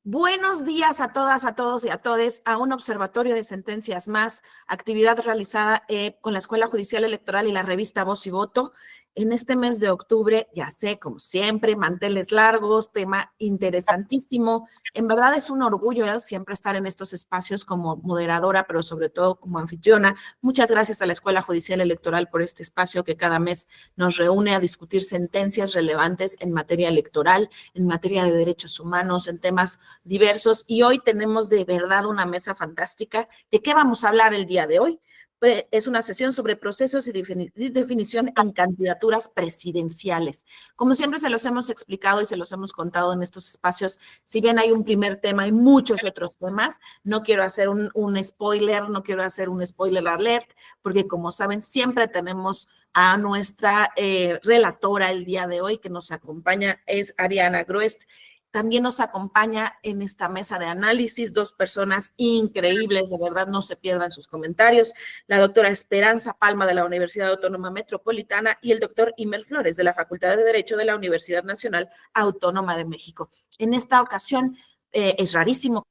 Buenos días a todas, a todos y a todes a un observatorio de sentencias más, actividad realizada con la Escuela Judicial Electoral y la revista Voz y Voto. En este mes de octubre, ya sé, como siempre, manteles largos, tema interesantísimo. En verdad es un orgullo siempre estar en estos espacios como moderadora, pero sobre todo como anfitriona. Muchas gracias a la Escuela Judicial Electoral por este espacio que cada mes nos reúne a discutir sentencias relevantes en materia electoral, en materia de derechos humanos, en temas diversos. Y hoy tenemos de verdad una mesa fantástica. ¿De qué vamos a hablar el día de hoy? Es una sesión sobre procesos y definición en candidaturas presidenciales. Como siempre se los hemos explicado y se los hemos contado en estos espacios, si bien hay un primer tema, hay muchos otros temas. No quiero hacer un spoiler, no quiero hacer un spoiler alert, porque como saben, siempre tenemos a nuestra relatora el día de hoy que nos acompaña, es Ariana Gruest. También nos acompaña en esta mesa de análisis dos personas increíbles, de verdad no se pierdan sus comentarios, la doctora Esperanza Palma de la Universidad Autónoma Metropolitana y el doctor Imer Flores de la Facultad de Derecho de la Universidad Nacional Autónoma de México. En esta ocasión es rarísimo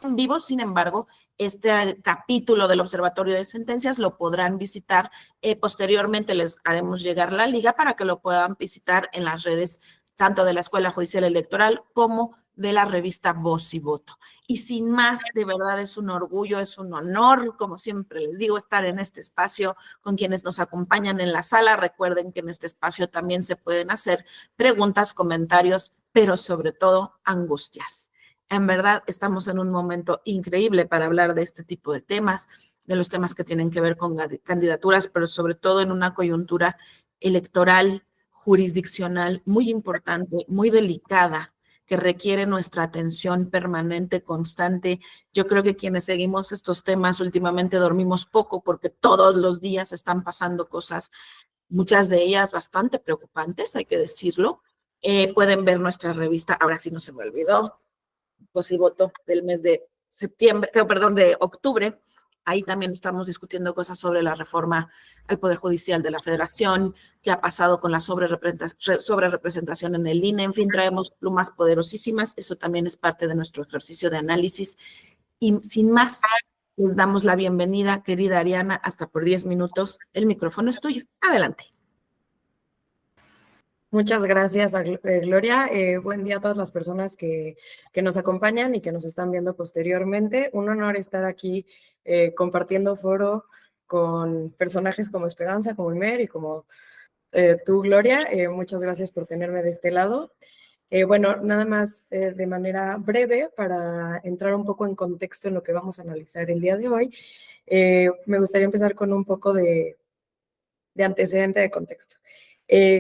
en vivo, sin embargo, este capítulo del Observatorio de Sentencias lo podrán visitar posteriormente, les haremos llegar la liga para que lo puedan visitar en las redes tanto de la Escuela Judicial Electoral como de la revista Voz y Voto. Y sin más, de verdad es un orgullo, es un honor, como siempre les digo, estar en este espacio con quienes nos acompañan en la sala. Recuerden que en este espacio también se pueden hacer preguntas, comentarios, pero sobre todo angustias. En verdad, estamos en un momento increíble para hablar de este tipo de temas, de los temas que tienen que ver con candidaturas, pero sobre todo en una coyuntura electoral, jurisdiccional muy importante, muy delicada, que requiere nuestra atención permanente, constante. Yo creo que quienes seguimos estos temas últimamente dormimos poco porque todos los días están pasando cosas, muchas de ellas bastante preocupantes, hay que decirlo. Pueden ver nuestra revista, ahora sí no se me olvidó, Voz y Voto del mes de septiembre, perdón, de octubre. Ahí también estamos discutiendo cosas sobre la reforma al Poder Judicial de la Federación, qué ha pasado con la sobrerepresentación en el INE. En fin, traemos plumas poderosísimas. Eso también es parte de nuestro ejercicio de análisis. Y sin más, les damos la bienvenida, querida Ariana, hasta por 10 minutos. El micrófono es tuyo. Adelante. Muchas gracias, Gloria. Buen día a todas las personas que nos acompañan y que nos están viendo posteriormente. Un honor estar aquí compartiendo foro con personajes como Esperanza, como Imer y como tú, Gloria. Muchas gracias por tenerme de este lado. Bueno, nada más de manera breve para entrar un poco en contexto en lo que vamos a analizar el día de hoy. Me gustaría empezar con un poco de antecedente de contexto.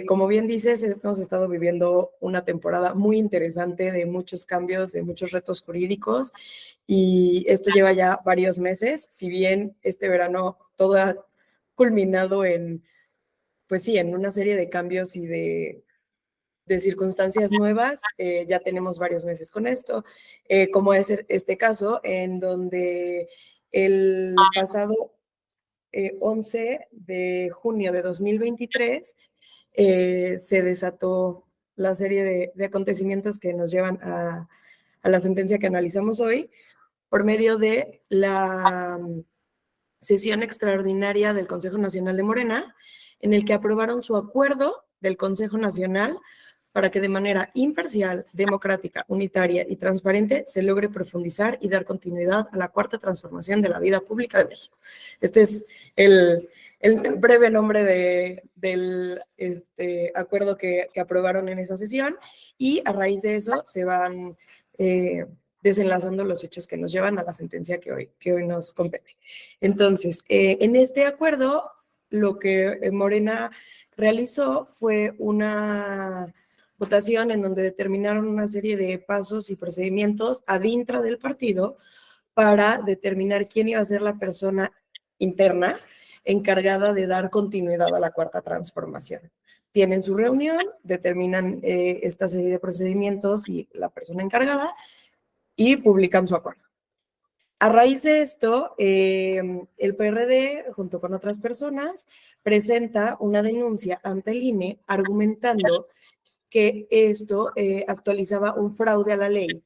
Como bien dices, hemos estado viviendo una temporada muy interesante de muchos cambios, de muchos retos jurídicos, y esto lleva ya varios meses. Si bien este verano todo ha culminado en, pues sí, en una serie de cambios y de circunstancias nuevas, ya tenemos varios meses con esto, como es este caso, en donde el pasado 11 de junio de 2023 se desató la serie de acontecimientos que nos llevan a la sentencia que analizamos hoy por medio de la sesión extraordinaria del Consejo Nacional de Morena, en el que aprobaron su acuerdo del Consejo Nacional para que de manera imparcial, democrática, unitaria y transparente se logre profundizar y dar continuidad a la cuarta transformación de la vida pública de México. Este es el breve nombre del acuerdo que aprobaron en esa sesión, y a raíz de eso se van desenlazando los hechos que nos llevan a la sentencia que hoy nos compete. Entonces, en este acuerdo, lo que Morena realizó fue una votación en donde determinaron una serie de pasos y procedimientos adintra del partido para determinar quién iba a ser la persona interna encargada de dar continuidad a la cuarta transformación. Tienen su reunión, determinan esta serie de procedimientos y la persona encargada y publican su acuerdo. A raíz de esto, el PRD, junto con otras personas, presenta una denuncia ante el INE argumentando que esto actualizaba un fraude a la ley,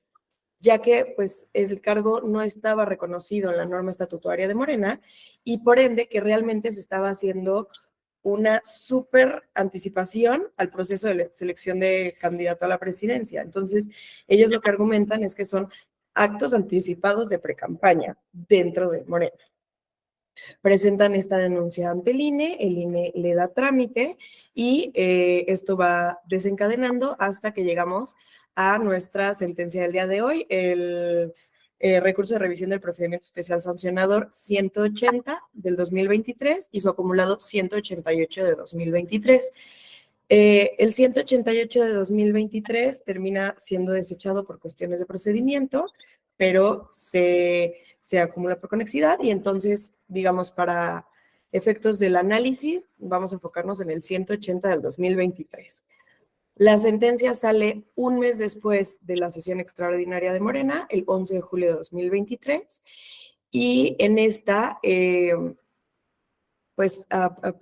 ya que pues el cargo no estaba reconocido en la norma estatutaria de Morena y por ende que realmente se estaba haciendo una súper anticipación al proceso de selección de candidato a la presidencia. Entonces, ellos lo que argumentan es que son actos anticipados de precampaña dentro de Morena. Presentan esta denuncia ante el INE le da trámite y esto va desencadenando hasta que llegamos a nuestra sentencia del día de hoy, el recurso de revisión del procedimiento especial sancionador 180 del 2023 y su acumulado 188 de 2023. El 188 de 2023 termina siendo desechado por cuestiones de procedimiento, pero se acumula por conexidad y entonces, digamos, para efectos del análisis, vamos a enfocarnos en el 180 del 2023. La sentencia sale un mes después de la sesión extraordinaria de Morena, el 11 de julio de 2023, y en esta pues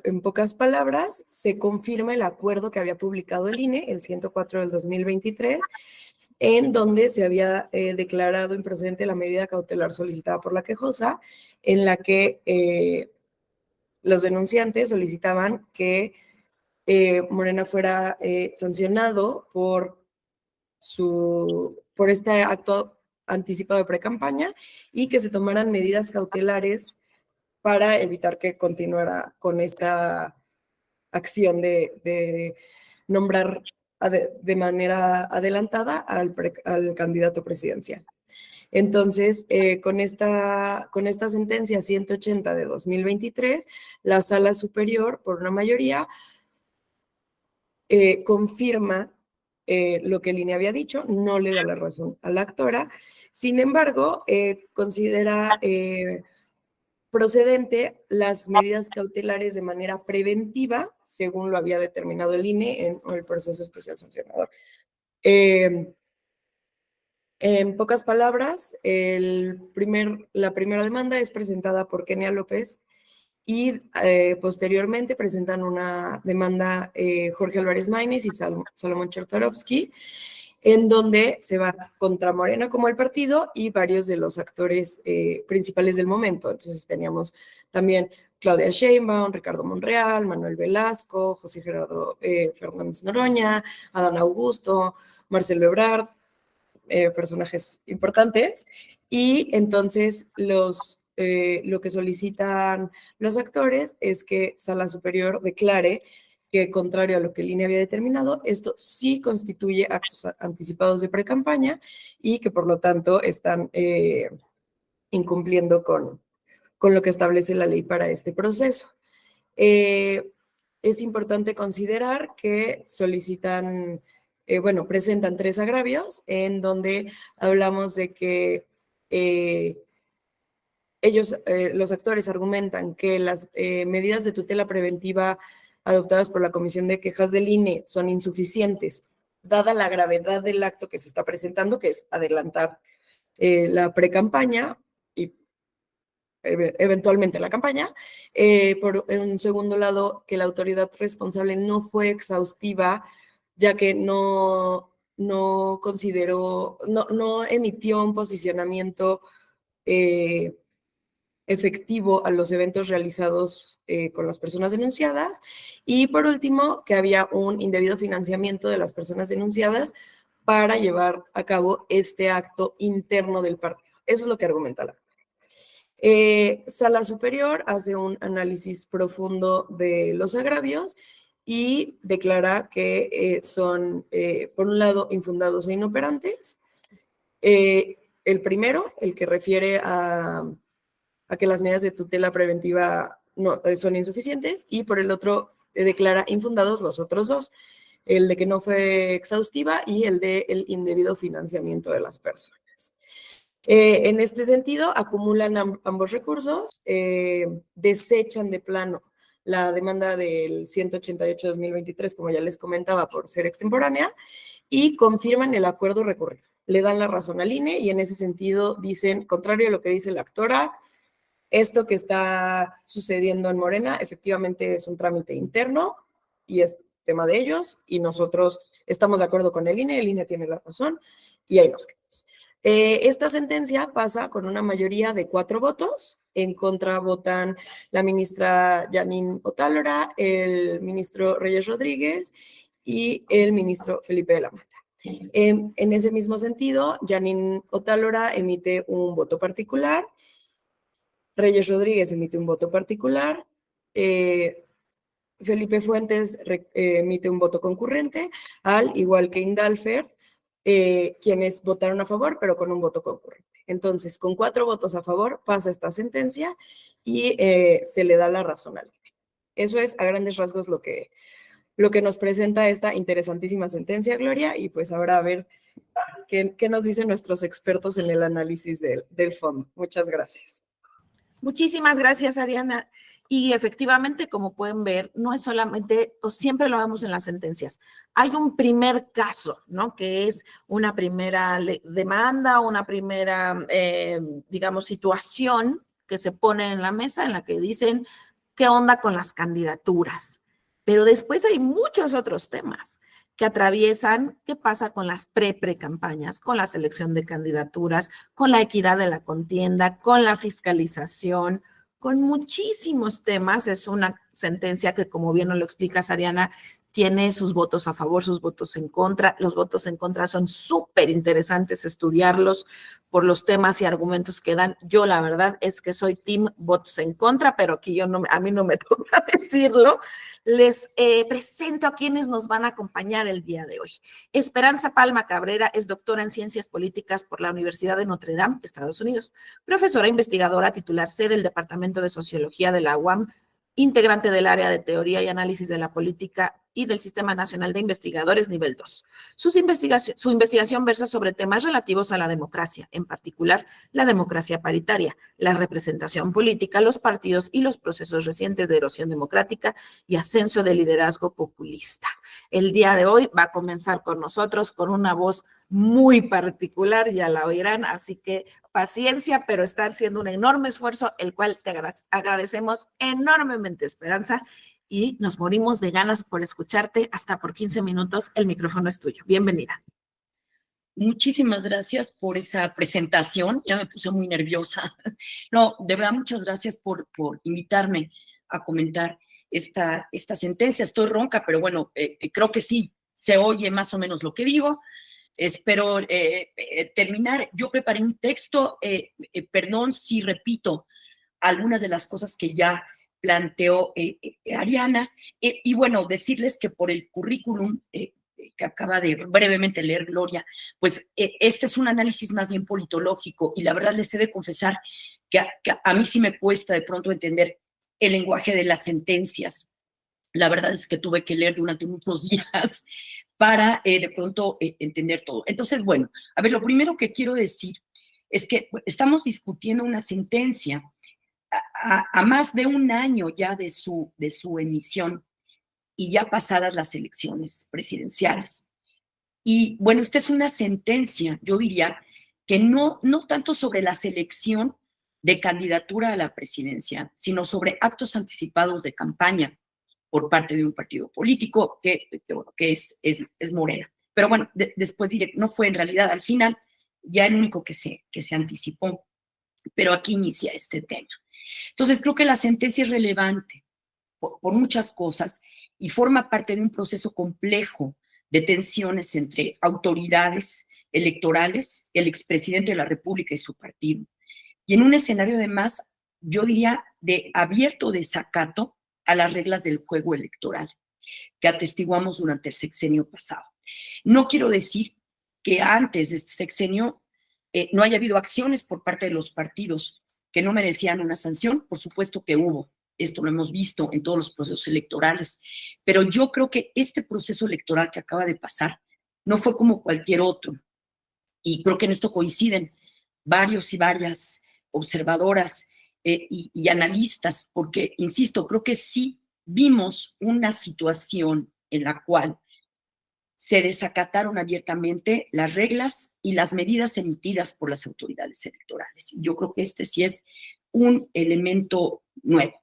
en pocas palabras, se confirma el acuerdo que había publicado el INE, el 104 del 2023, en donde se había declarado improcedente la medida cautelar solicitada por la quejosa, en la que los denunciantes solicitaban que Morena fuera sancionado por este acto anticipado de precampaña y que se tomaran medidas cautelares para evitar que continuara con esta acción de nombrar de manera adelantada al candidato presidencial. Entonces, con esta sentencia 180 de 2023, la Sala Superior, por una mayoría, confirma lo que el INE había dicho, no le da la razón a la actora. Sin embargo, considera procedente las medidas cautelares de manera preventiva, según lo había determinado el INE en el proceso especial sancionador. En pocas palabras, la primera demanda es presentada por Kenia López y posteriormente presentan una demanda Jorge Álvarez Maínez y Salomón Chertorivsky, en donde se va contra Morena como el partido y varios de los actores principales del momento. Entonces teníamos también Claudia Sheinbaum, Ricardo Monreal, Manuel Velasco, José Gerardo Fernández Noroña, Adán Augusto, Marcelo Ebrard, personajes importantes. Y entonces lo que solicitan los actores es que Sala Superior declare que, contrario a lo que el INE había determinado, esto sí constituye actos anticipados de precampaña y que por lo tanto están incumpliendo con lo que establece la ley para este proceso. Es importante considerar que solicitan, presentan 3 agravios en donde hablamos de que ellos, los actores, argumentan que las medidas de tutela preventiva adoptadas por la Comisión de Quejas del INE son insuficientes, dada la gravedad del acto que se está presentando, que es adelantar la precampaña y eventualmente la campaña. Por un segundo lado, que la autoridad responsable no fue exhaustiva, ya que no consideró, no emitió un posicionamiento efectivo a los eventos realizados con las personas denunciadas. Y por último, que había un indebido financiamiento de las personas denunciadas para llevar a cabo este acto interno del partido. Eso es lo que argumenta la Sala Superior hace un análisis profundo de los agravios y declara que son, por un lado, infundados e inoperantes. El primero, el que refiere a que las medidas de tutela preventiva no, son insuficientes, y por el otro, declara infundados los otros dos, el de que no fue exhaustiva y el de el indebido financiamiento de las personas. En este sentido, acumulan ambos recursos, desechan de plano la demanda del 188-2023, como ya les comentaba, por ser extemporánea, y confirman el acuerdo recurrido. Le dan la razón al INE y en ese sentido dicen, contrario a lo que dice la actora, esto que está sucediendo en Morena efectivamente es un trámite interno y es tema de ellos y nosotros estamos de acuerdo con el INE tiene la razón y ahí nos quedamos. Esta sentencia pasa con una mayoría de 4 votos. En contra votan la ministra Janine Otálora, el ministro Reyes Rodríguez y el ministro Felipe de la Mata. En ese mismo sentido, Janine Otálora emite un voto particular, Reyes Rodríguez emite un voto particular, Felipe Fuentes emite un voto concurrente, al igual que Indalfer, quienes votaron a favor, pero con un voto concurrente. Entonces, con 4 votos a favor, pasa esta sentencia y se le da la razón al INE. Eso es a grandes rasgos lo que nos presenta esta interesantísima sentencia, Gloria, y pues ahora a ver qué nos dicen nuestros expertos en el análisis del fondo. Muchas gracias. Muchísimas gracias, Ariana. Y efectivamente, como pueden ver, no es solamente, o siempre lo vemos en las sentencias, hay un primer caso, ¿no? Que es una primera demanda, una primera, digamos, situación que se pone en la mesa en la que dicen, ¿qué onda con las candidaturas? Pero después hay muchos otros temas que atraviesan qué pasa con las pre-campañas, con la selección de candidaturas, con la equidad de la contienda, con la fiscalización, con muchísimos temas. Es una sentencia que, como bien nos lo explicas, Ariana, tiene sus votos a favor, sus votos en contra. Los votos en contra son súper interesantes estudiarlos por los temas y argumentos que dan. Yo, la verdad, es que soy team votos en contra, pero aquí a mí no me toca decirlo. Les presento a quienes nos van a acompañar el día de hoy. Esperanza Palma Cabrera es doctora en Ciencias Políticas por la Universidad de Notre Dame, Estados Unidos, profesora investigadora titular C del Departamento de Sociología de la UAM, integrante del área de Teoría y Análisis de la Política y del Sistema Nacional de Investigadores nivel 2. Su investigación versa sobre temas relativos a la democracia, en particular la democracia paritaria, la representación política, los partidos y los procesos recientes de erosión democrática y ascenso del liderazgo populista. El día de hoy va a comenzar con nosotros con una voz muy particular, ya la oirán, así que paciencia, pero está haciendo un enorme esfuerzo, el cual te agradecemos enormemente, Esperanza, y nos morimos de ganas por escucharte hasta por 15 minutos. El micrófono es tuyo. Bienvenida. Muchísimas gracias por esa presentación. Ya me puse muy nerviosa. No, de verdad, muchas gracias por invitarme a comentar esta sentencia. Estoy ronca, pero bueno, creo que sí se oye más o menos lo que digo. Espero terminar. Yo preparé un texto, perdón si repito algunas de las cosas que ya planteó Ariana, y bueno, decirles que por el currículum que acaba de brevemente leer Gloria, pues este es un análisis más bien politológico, y la verdad les he de confesar que a mí sí me cuesta de pronto entender el lenguaje de las sentencias. La verdad es que tuve que leer durante muchos días para de pronto entender todo. Entonces, bueno, a ver, lo primero que quiero decir es que estamos discutiendo una sentencia a más de un año ya de su emisión y ya pasadas las elecciones presidenciales. Y bueno, esta es una sentencia, yo diría, que no tanto sobre la selección de candidatura a la presidencia, sino sobre actos anticipados de campaña por parte de un partido político que es Morena. Pero bueno, después diré, no fue en realidad al final ya el único que se anticipó, pero aquí inicia este tema. Entonces creo que la sentencia es relevante por muchas cosas y forma parte de un proceso complejo de tensiones entre autoridades electorales, el expresidente de la República y su partido. Y en un escenario además, yo diría, de abierto desacato a las reglas del juego electoral que atestiguamos durante el sexenio pasado. No quiero decir que antes de este sexenio no haya habido acciones por parte de los partidos que no merecían una sanción. Por supuesto que hubo, esto lo hemos visto en todos los procesos electorales, pero yo creo que este proceso electoral que acaba de pasar no fue como cualquier otro, y creo que en esto coinciden varios y varias observadoras y analistas, porque, insisto, creo que sí vimos una situación en la cual se desacataron abiertamente las reglas y las medidas emitidas por las autoridades electorales. Y yo creo que este sí es un elemento nuevo.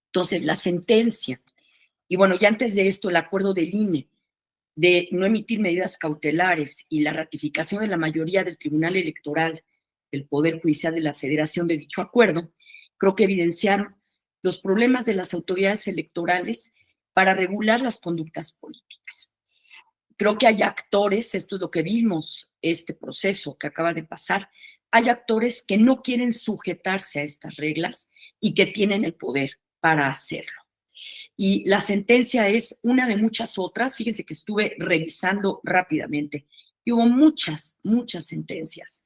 Entonces, la sentencia, y bueno, ya antes de esto, el acuerdo del INE, de no emitir medidas cautelares y la ratificación de la mayoría del Tribunal Electoral del Poder Judicial de la Federación de dicho acuerdo, creo que evidenciaron los problemas de las autoridades electorales para regular las conductas políticas. Creo que hay actores, esto es lo que vimos, este proceso que acaba de pasar, hay actores que no quieren sujetarse a estas reglas y que tienen el poder para hacerlo. Y la sentencia es una de muchas otras. Fíjense que estuve revisando rápidamente y hubo muchas sentencias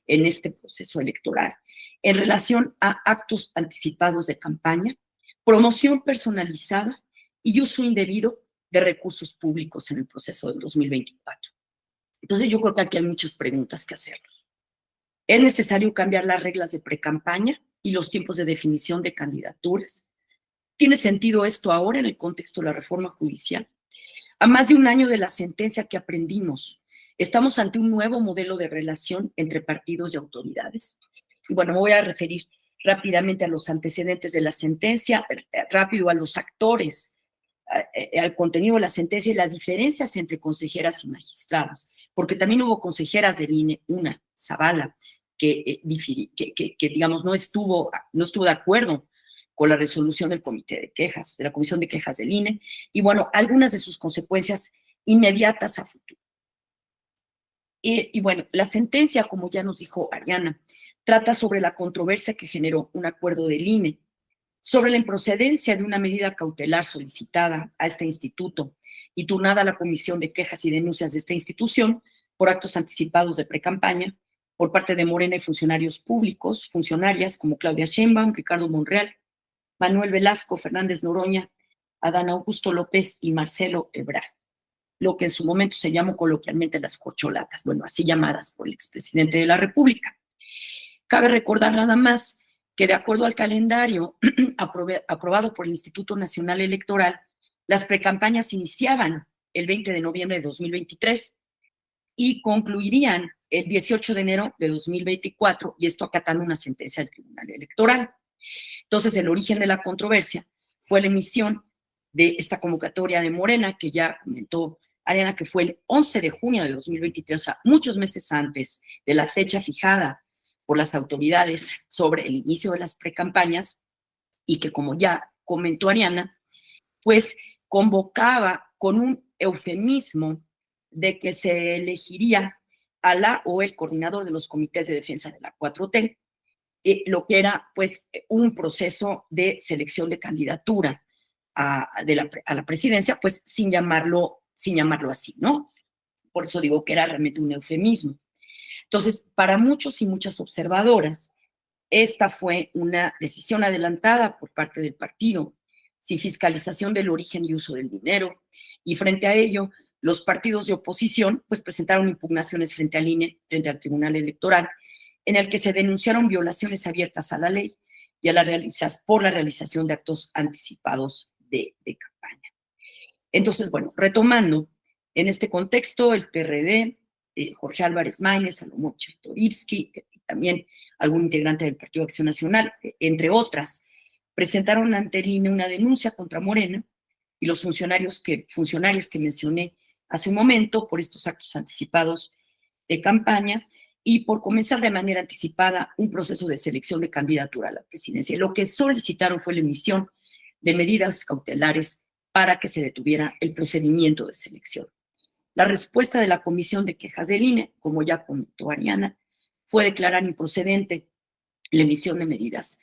en este proceso electoral en relación a actos anticipados de campaña, promoción personalizada y uso indebido de recursos públicos en el proceso del 2024. Entonces yo creo que aquí hay muchas preguntas que hacernos. ¿Es necesario cambiar las reglas de precampaña y los tiempos de definición de candidaturas? ¿Tiene sentido esto ahora en el contexto de la reforma judicial? A más de un año de la sentencia que aprendimos, ¿estamos ante un nuevo modelo de relación entre partidos y autoridades? Y bueno, me voy a referir rápidamente a los antecedentes de la sentencia, rápido a los actores, al contenido de la sentencia y las diferencias entre consejeras y magistrados, porque también hubo consejeras del INE, una, Zavala, que digamos no estuvo de acuerdo con la resolución del comité de quejas, de la comisión de quejas del INE, y bueno, algunas de sus consecuencias inmediatas a futuro. Y bueno, la sentencia, como ya nos dijo Ariana, trata sobre la controversia que generó un acuerdo del INE, sobre la improcedencia de una medida cautelar solicitada a este instituto y turnada a la comisión de quejas y denuncias de esta institución por actos anticipados de precampaña por parte de Morena y funcionarios públicos, funcionarias como Claudia Sheinbaum, Ricardo Monreal, Manuel Velasco, Fernández Noroña, Adán Augusto López y Marcelo Ebrard, lo que en su momento se llamó coloquialmente las corcholatas, bueno, así llamadas por el expresidente de la República. Cabe recordar nada más que de acuerdo al calendario aprobado por el Instituto Nacional Electoral, las precampañas iniciaban el 20 de noviembre de 2023 y concluirían el 18 de enero de 2024, y esto acatando una sentencia del Tribunal Electoral. Entonces, el origen de la controversia fue la emisión de esta convocatoria de Morena, que ya comentó Ariana, que fue el 11 de junio de 2023, o sea, muchos meses antes de la fecha fijada por las autoridades sobre el inicio de las precampañas, y que, como ya comentó Ariana, pues convocaba con un eufemismo de que se elegiría a la o el coordinador de los comités de defensa de la 4T, lo que era pues un proceso de selección de candidatura a la presidencia, pues sin llamarlo así, ¿no? Por eso digo que era realmente un eufemismo. Entonces, para muchos y muchas observadoras, esta fue una decisión adelantada por parte del partido, sin fiscalización del origen y uso del dinero, y frente a ello, los partidos de oposición pues presentaron impugnaciones frente al INE, frente al Tribunal Electoral, en el que se denunciaron violaciones abiertas a la ley y por la realización de actos anticipados de campaña. Entonces, bueno, retomando, en este contexto, el PRD, Jorge Álvarez Maínez, Salomón Chertorivsky, y también algún integrante del Partido Acción Nacional, entre otras, presentaron ante el INE una denuncia contra Morena y los funcionarios que mencioné hace un momento por estos actos anticipados de campaña y por comenzar de manera anticipada un proceso de selección de candidatura a la presidencia. Lo que solicitaron fue la emisión de medidas cautelares para que se detuviera el procedimiento de selección. La respuesta de la Comisión de Quejas del INE, como ya comentó Ariana, fue declarar improcedente la emisión de medidas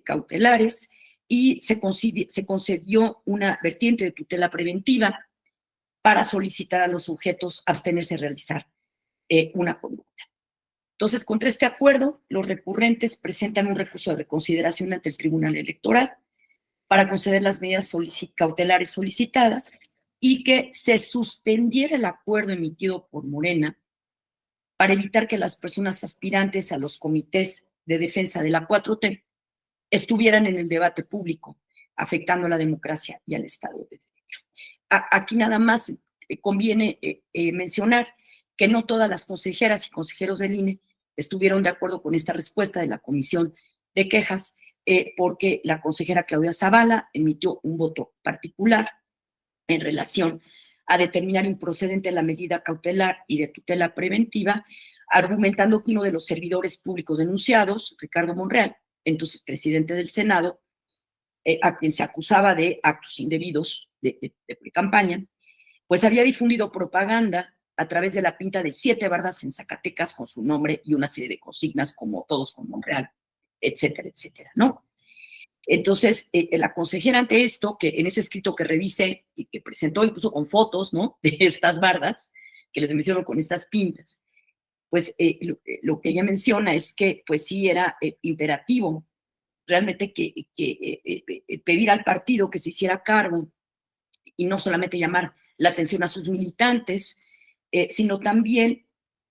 cautelares y se concedió una vertiente de tutela preventiva para solicitar a los sujetos abstenerse de realizar una conducta. Entonces, contra este acuerdo, los recurrentes presentan un recurso de reconsideración ante el Tribunal Electoral para conceder las medidas cautelares solicitadas y que se suspendiera el acuerdo emitido por Morena para evitar que las personas aspirantes a los comités de defensa de la 4T estuvieran en el debate público, afectando a la democracia y al Estado de Derecho. Aquí nada más conviene mencionar que no todas las consejeras y consejeros del INE estuvieron de acuerdo con esta respuesta de la Comisión de Quejas, porque la consejera Claudia Zavala emitió un voto particular en relación a determinar improcedente la medida cautelar y de tutela preventiva, argumentando que uno de los servidores públicos denunciados, Ricardo Monreal, entonces presidente del Senado, a quien se acusaba de actos indebidos de pre-campaña, pues había difundido propaganda a través de la pinta de 7 bardas en Zacatecas con su nombre y una serie de consignas como todos con Monreal, etcétera, etcétera, ¿no? Entonces, la consejera ante esto, que en ese escrito que revisé y que presentó incluso con fotos, ¿no?, de estas bardas que les menciono con estas pintas, pues lo que ella menciona es que pues sí era imperativo realmente que pedir al partido que se hiciera cargo y no solamente llamar la atención a sus militantes, sino también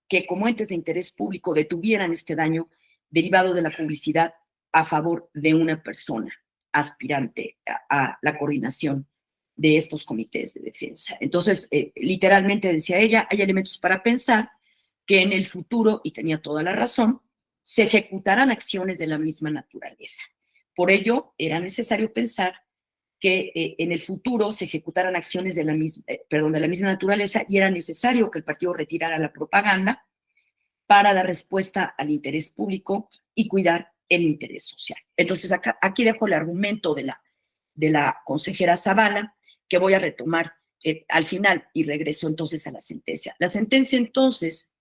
que como entes de interés público detuvieran este daño derivado de la publicidad a favor de una persona aspirante a la coordinación de estos comités de defensa. Entonces, literalmente decía ella, hay elementos para pensar que en el futuro, y tenía toda la razón, se ejecutarán acciones de la misma naturaleza. Por ello, era necesario pensar que en el futuro se ejecutaran acciones de la misma naturaleza y era necesario que el partido retirara la propaganda para dar respuesta al interés público y cuidar el interés social. Entonces, aquí dejo el argumento de la consejera Zavala, que voy a retomar al final y regreso entonces a la sentencia. La sentencia entonces,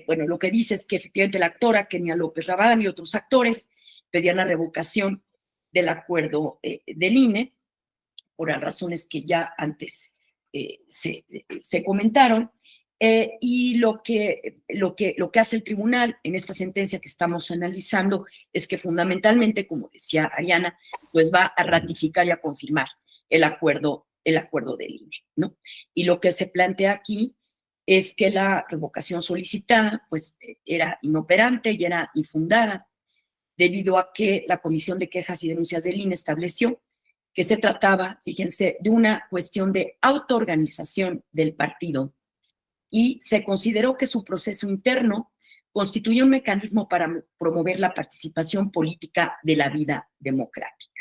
bueno, lo que dice es que efectivamente la actora Kenia López Rabadán y otros actores pedían la revocación del acuerdo del INE por las razones que ya antes se comentaron. Y lo que hace el tribunal en esta sentencia que estamos analizando es que fundamentalmente, como decía Ariana, pues va a ratificar y a confirmar el acuerdo del INE, ¿no? Y lo que se plantea aquí es que la revocación solicitada pues era inoperante y era infundada debido a que la Comisión de Quejas y Denuncias del INE estableció que se trataba, fíjense, de una cuestión de autoorganización del partido y se consideró que su proceso interno constituye un mecanismo para promover la participación política de la vida democrática.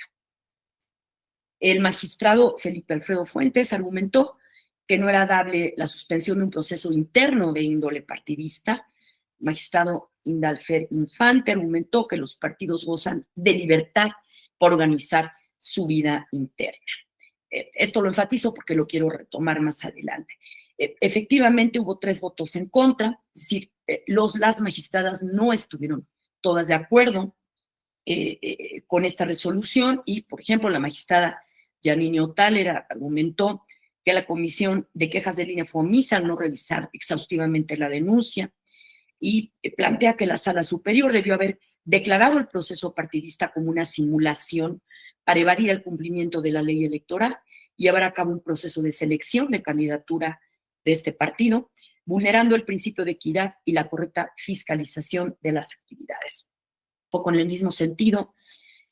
El magistrado Felipe Alfredo Fuentes argumentó que no era dable la suspensión de un proceso interno de índole partidista. El magistrado Indalfer Infante argumentó que los partidos gozan de libertad para organizar su vida interna. Esto lo enfatizo porque lo quiero retomar más adelante. Efectivamente hubo 3 votos en contra, es decir, las magistradas no estuvieron todas de acuerdo con esta resolución y, por ejemplo, la magistrada Yanine Otalera argumentó que la Comisión de Quejas del INE fue omisa al no revisar exhaustivamente la denuncia y plantea que la Sala Superior debió haber declarado el proceso partidista como una simulación para evadir el cumplimiento de la ley electoral y llevar a cabo un proceso de selección de candidatura de este partido, vulnerando el principio de equidad y la correcta fiscalización de las actividades. Poco en el mismo sentido,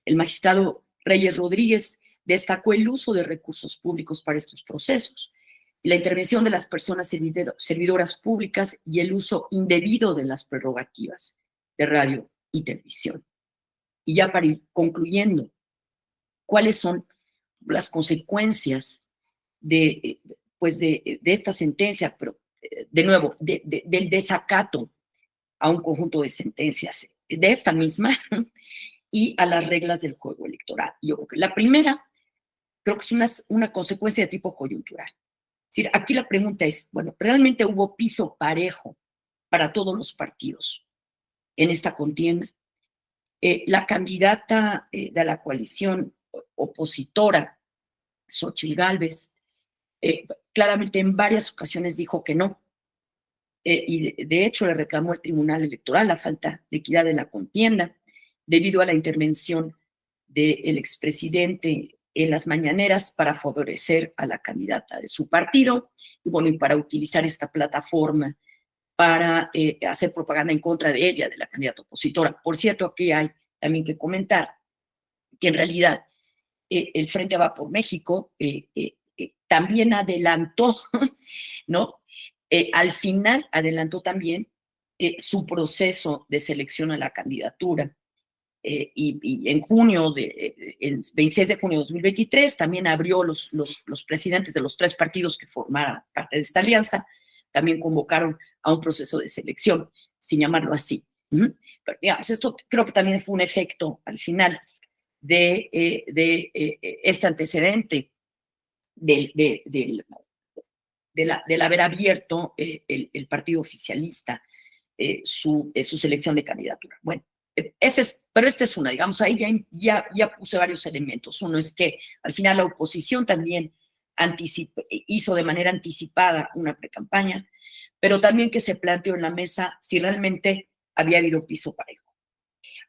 el magistrado Reyes Rodríguez destacó el uso de recursos públicos para estos procesos, la intervención de las personas servidoras públicas y el uso indebido de las prerrogativas de radio y televisión. Y ya para ir concluyendo, ¿cuáles son las consecuencias de esta sentencia? Pero, de nuevo, del desacato a un conjunto de sentencias de esta misma y a las reglas del juego electoral. Yo creo que la primera, creo que es una consecuencia de tipo coyuntural. Es decir, aquí la pregunta es, bueno, ¿realmente hubo piso parejo para todos los partidos en esta contienda? La candidata de la coalición opositora, Xóchitl Gálvez, claramente en varias ocasiones dijo que no. Y de hecho le reclamó al Tribunal Electoral la falta de equidad en la contienda debido a la intervención del expresidente en las mañaneras para favorecer a la candidata de su partido y bueno, y para utilizar esta plataforma para hacer propaganda en contra de ella, de la candidata opositora. Por cierto, aquí hay también que comentar que en realidad el Frente Va por México también adelantó, ¿no? Al final adelantó también su proceso de selección a la candidatura y en junio, el 26 de junio de 2023, también abrió los presidentes de los 3 partidos que formaran parte de esta alianza, también convocaron a un proceso de selección, sin llamarlo así. Pero, digamos, esto creo que también fue un efecto al final de este antecedente del haber abierto el partido oficialista su selección de candidatura. Bueno, pero esta es una, digamos, ahí ya puse varios elementos. Uno es que al final la oposición también hizo de manera anticipada una precampaña, pero también que se planteó en la mesa si realmente había habido piso parejo.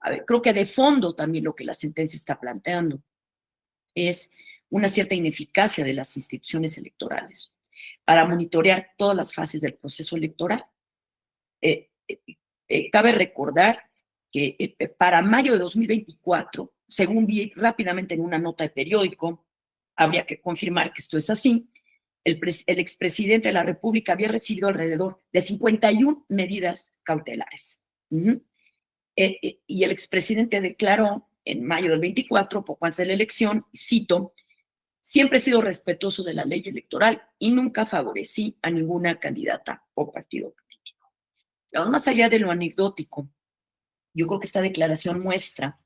A ver, creo que de fondo también lo que la sentencia está planteando es una cierta ineficacia de las instituciones electorales para monitorear todas las fases del proceso electoral. Cabe recordar que para mayo de 2024, según vi rápidamente en una nota de periódico, habría que confirmar que esto es así, el expresidente de la República había recibido alrededor de 51 medidas cautelares. Y el expresidente declaró en mayo del 24, poco antes de la elección, cito, siempre he sido respetuoso de la ley electoral y nunca favorecí a ninguna candidata o partido político. Pero más allá de lo anecdótico, yo creo que esta declaración muestra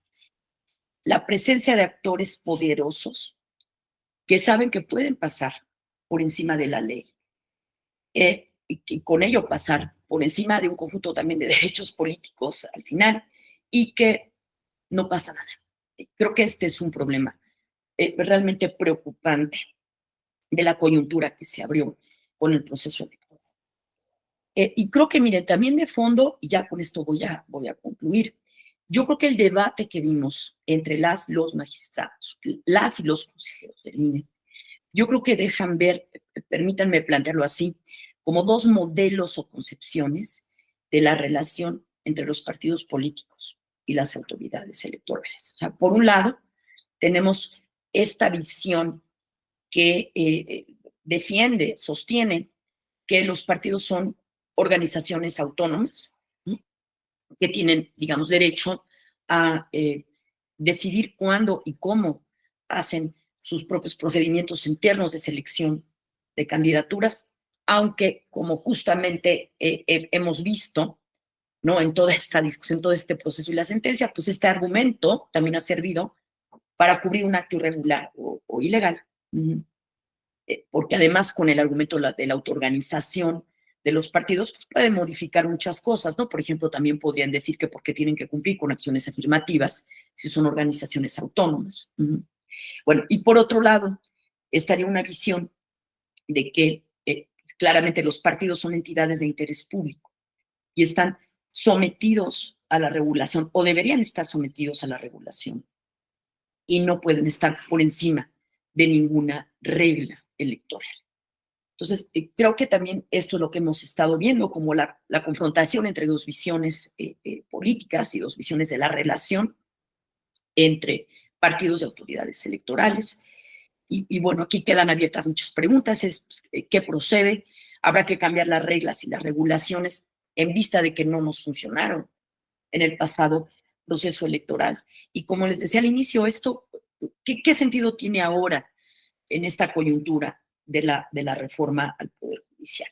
la presencia de actores poderosos que saben que pueden pasar por encima de la ley y con ello pasar por encima de un conjunto también de derechos políticos al final y que no pasa nada. Creo que este es un problema realmente preocupante de la coyuntura que se abrió con el proceso electoral. Y creo que, miren, también de fondo, y ya con esto voy a concluir, yo creo que el debate que vimos entre los magistrados, las y los consejeros del INE, yo creo que dejan ver, permítanme plantearlo así, como 2 modelos o concepciones de la relación entre los partidos políticos y las autoridades electorales. O sea, por un lado, tenemos esta visión que sostiene que los partidos son organizaciones autónomas, ¿no?, que tienen, digamos, derecho a decidir cuándo y cómo hacen sus propios procedimientos internos de selección de candidaturas, aunque como justamente hemos visto, ¿no?, en toda esta discusión, todo este proceso y la sentencia, pues este argumento también ha servido para cubrir un acto irregular o ilegal. Porque además con el argumento de la autoorganización de los partidos pues pueden modificar muchas cosas, ¿no? Por ejemplo, también podrían decir que porque tienen que cumplir con acciones afirmativas si son organizaciones autónomas. Bueno, y por otro lado, estaría una visión de que claramente los partidos son entidades de interés público y están sometidos a la regulación o deberían estar sometidos a la regulación y no pueden estar por encima de ninguna regla electoral. Entonces, creo que también esto es lo que hemos estado viendo, como la confrontación entre 2 visiones políticas y 2 visiones de la relación entre partidos y autoridades electorales. Y bueno, aquí quedan abiertas muchas preguntas. ¿Qué procede? Habrá que cambiar las reglas y las regulaciones en vista de que no nos funcionaron en el pasado proceso electoral. Y como les decía al inicio, esto, ¿qué sentido tiene ahora en esta coyuntura de la reforma al Poder Judicial?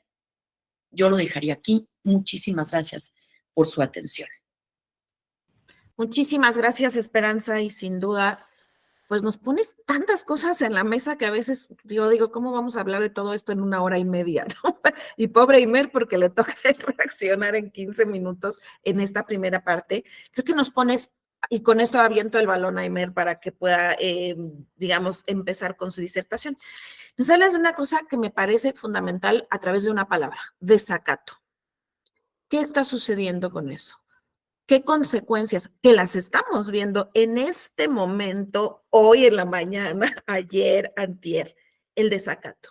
Yo lo dejaría aquí. Muchísimas gracias por su atención. Muchísimas gracias, Esperanza, y sin duda, pues nos pones tantas cosas en la mesa que a veces digo, ¿cómo vamos a hablar de todo esto en 1 hora y media, ¿no? Y pobre Imer, porque le toca reaccionar en 15 minutos en esta primera parte. Creo que nos pones, y con esto aviento el balón a Imer para que pueda, digamos, empezar con su disertación. Nos hablas de una cosa que me parece fundamental a través de una palabra, desacato. ¿Qué está sucediendo con eso? ¿Qué consecuencias? Que las estamos viendo en este momento, hoy en la mañana, ayer, antier, el desacato.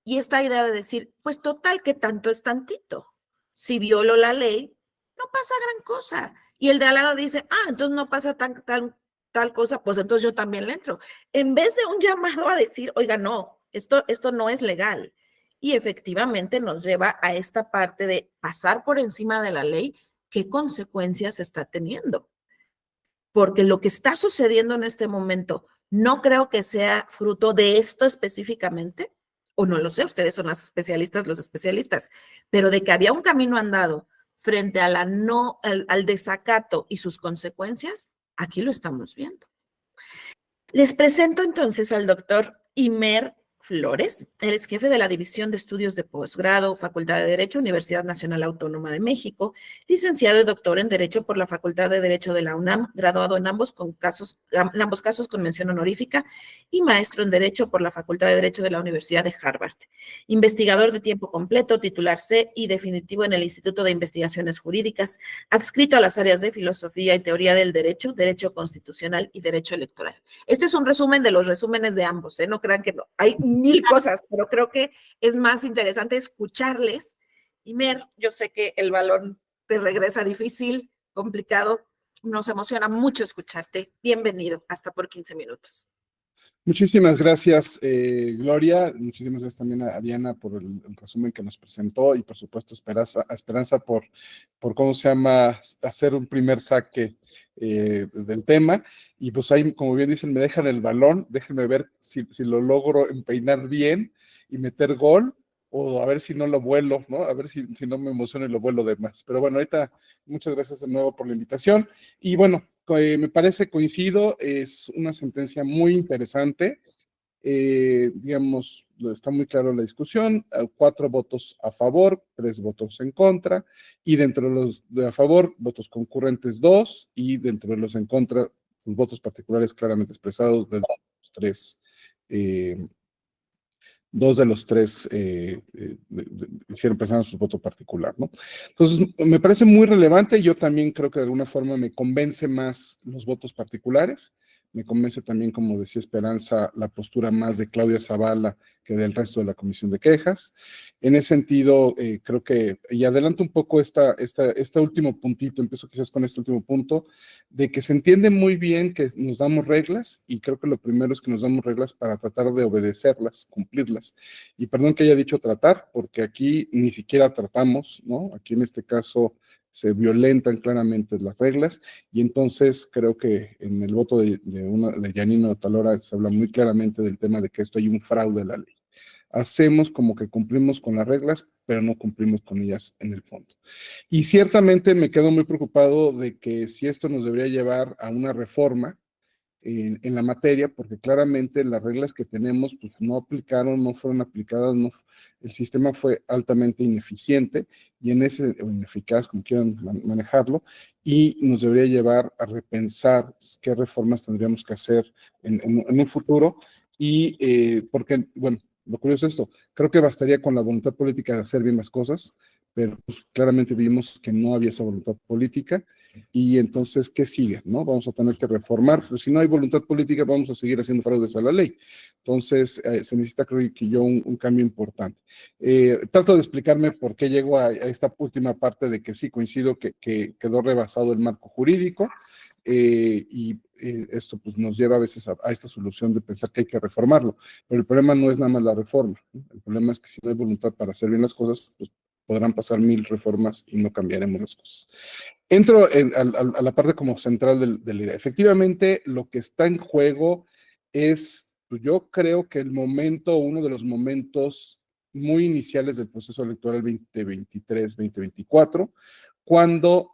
Y esta idea de decir, pues total, que tanto es tantito. Si violo la ley, no pasa gran cosa. Y el de al lado dice, entonces no pasa tal cosa, pues entonces yo también le entro. En vez de un llamado a decir, oiga, no, esto no es legal. Y efectivamente nos lleva a esta parte de pasar por encima de la ley. ¿Qué consecuencias está teniendo? porque lo que está sucediendo en este momento no creo que sea fruto de esto específicamente, o no lo sé, ustedes son las especialistas, los especialistas, pero de que había un camino andado frente a al desacato y sus consecuencias, aquí lo estamos viendo. Les presento entonces al doctor Imer Flores. Él es jefe de la División de Estudios de Posgrado, Facultad de Derecho, Universidad Nacional Autónoma de México, licenciado y doctor en Derecho por la Facultad de Derecho de la UNAM, graduado en ambos casos con mención honorífica, y maestro en Derecho por la Facultad de Derecho de la Universidad de Harvard. Investigador de tiempo completo, titular C y definitivo en el Instituto de Investigaciones Jurídicas, adscrito a las áreas de Filosofía y Teoría del Derecho, Derecho Constitucional y Derecho Electoral. Este es un resumen de los resúmenes de ambos, ¿eh? No crean que no. Hay 1000 cosas, pero creo que es más interesante escucharles. Y Mer, yo sé que el balón te regresa difícil, complicado. Nos emociona mucho escucharte. Bienvenido, hasta por 15 minutos. Muchísimas gracias, Gloria. Muchísimas gracias también a Diana por el resumen que nos presentó y, por supuesto, Esperanza por ¿cómo se llama?, hacer un primer saque del tema. Y pues ahí, como bien dicen, me dejan el balón. Déjenme ver si lo logro empeinar bien y meter gol, o a ver si no lo vuelo, ¿no? A ver si no me emociono y lo vuelo de más. Pero bueno, ahorita muchas gracias de nuevo por la invitación. Y bueno, me parece, coincido, es una sentencia muy interesante. Digamos, está muy claro la discusión, 4 votos a favor, 3 votos en contra, y dentro de los de a favor, votos concurrentes 2, y dentro de los en contra, los votos particulares claramente expresados de los 3. Dos de los 3 hicieron presentar su voto particular, ¿no? Entonces, me parece muy relevante. Yo también creo que de alguna forma me convence más los votos particulares. Me convence también, como decía Esperanza, la postura más de Claudia Zavala que del resto de la Comisión de Quejas. En ese sentido, creo que, y adelanto un poco este último puntito, empiezo quizás con este último punto, de que se entiende muy bien que nos damos reglas, y creo que lo primero es que nos damos reglas para tratar de obedecerlas, cumplirlas. Y perdón que haya dicho tratar, porque aquí ni siquiera tratamos, ¿no? Aquí en este caso se violentan claramente las reglas, y entonces creo que en el voto de Yanino Otalora se habla muy claramente del tema de que esto hay un fraude a la ley. Hacemos como que cumplimos con las reglas, pero no cumplimos con ellas en el fondo. Y ciertamente me quedo muy preocupado de que si esto nos debería llevar a una reforma en la materia, porque claramente las reglas que tenemos pues no aplicaron, no fueron aplicadas, el sistema fue altamente ineficiente o ineficaz, como quieran manejarlo, y nos debería llevar a repensar qué reformas tendríamos que hacer en un futuro, y porque, bueno, lo curioso es esto, creo que bastaría con la voluntad política de hacer bien las cosas, pero pues, claramente vimos que no había esa voluntad política, y entonces, ¿qué sigue? ¿No? Vamos a tener que reformar, pero si no hay voluntad política, vamos a seguir haciendo fraudes a la ley. Entonces, se necesita, creo que yo, un cambio importante. Trato de explicarme por qué llego a esta última parte de que sí, coincido que quedó rebasado el marco jurídico, y esto pues, nos lleva a veces a esta solución de pensar que hay que reformarlo, pero el problema no es nada más la reforma, ¿no? El problema es que si no hay voluntad para hacer bien las cosas, pues podrán pasar 1000 reformas y no cambiaremos las cosas. Entro a la parte como central de la idea. Efectivamente, lo que está en juego es, pues yo creo que uno de los momentos muy iniciales del proceso electoral 2023-2024, cuando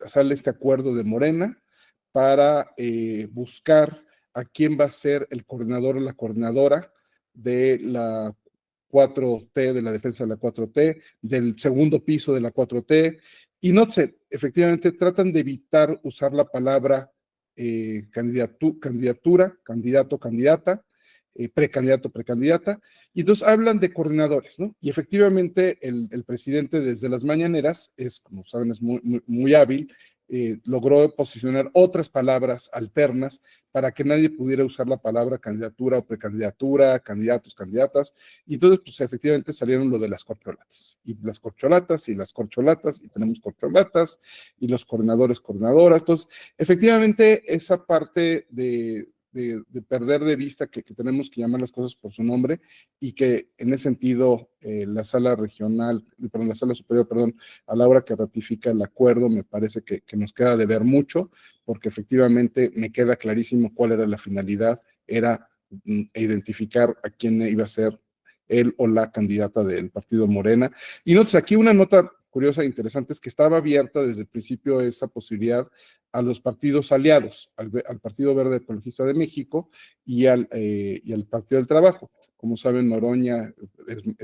sale este acuerdo de Morena para buscar a quién va a ser el coordinador o la coordinadora de la 4T, de la defensa de la 4T, del segundo piso de la 4T, y no sé, efectivamente tratan de evitar usar la palabra candidatura, candidato, candidata, precandidato, precandidata, y entonces hablan de coordinadores, ¿no? Y efectivamente el presidente desde las mañaneras como saben, es muy hábil, logró posicionar otras palabras alternas para que nadie pudiera usar la palabra candidatura o precandidatura, candidatos, candidatas, y entonces pues efectivamente salieron lo de las corcholatas, y las corcholatas, y las corcholatas, y tenemos corcholatas, y los coordinadores, coordinadoras. Entonces efectivamente esa parte de de perder de vista que tenemos que llamar las cosas por su nombre y que en ese sentido la sala regional, perdón, la sala superior, perdón, a la hora que ratifica el acuerdo, me parece que nos queda de ver mucho, porque efectivamente me queda clarísimo cuál era la finalidad, era identificar a quién iba a ser él o la candidata del partido Morena. Y notas aquí una nota curiosa e interesante es que estaba abierta desde el principio esa posibilidad a los partidos aliados, al Partido Verde Ecologista de México y al Partido del Trabajo. Como saben, Noroña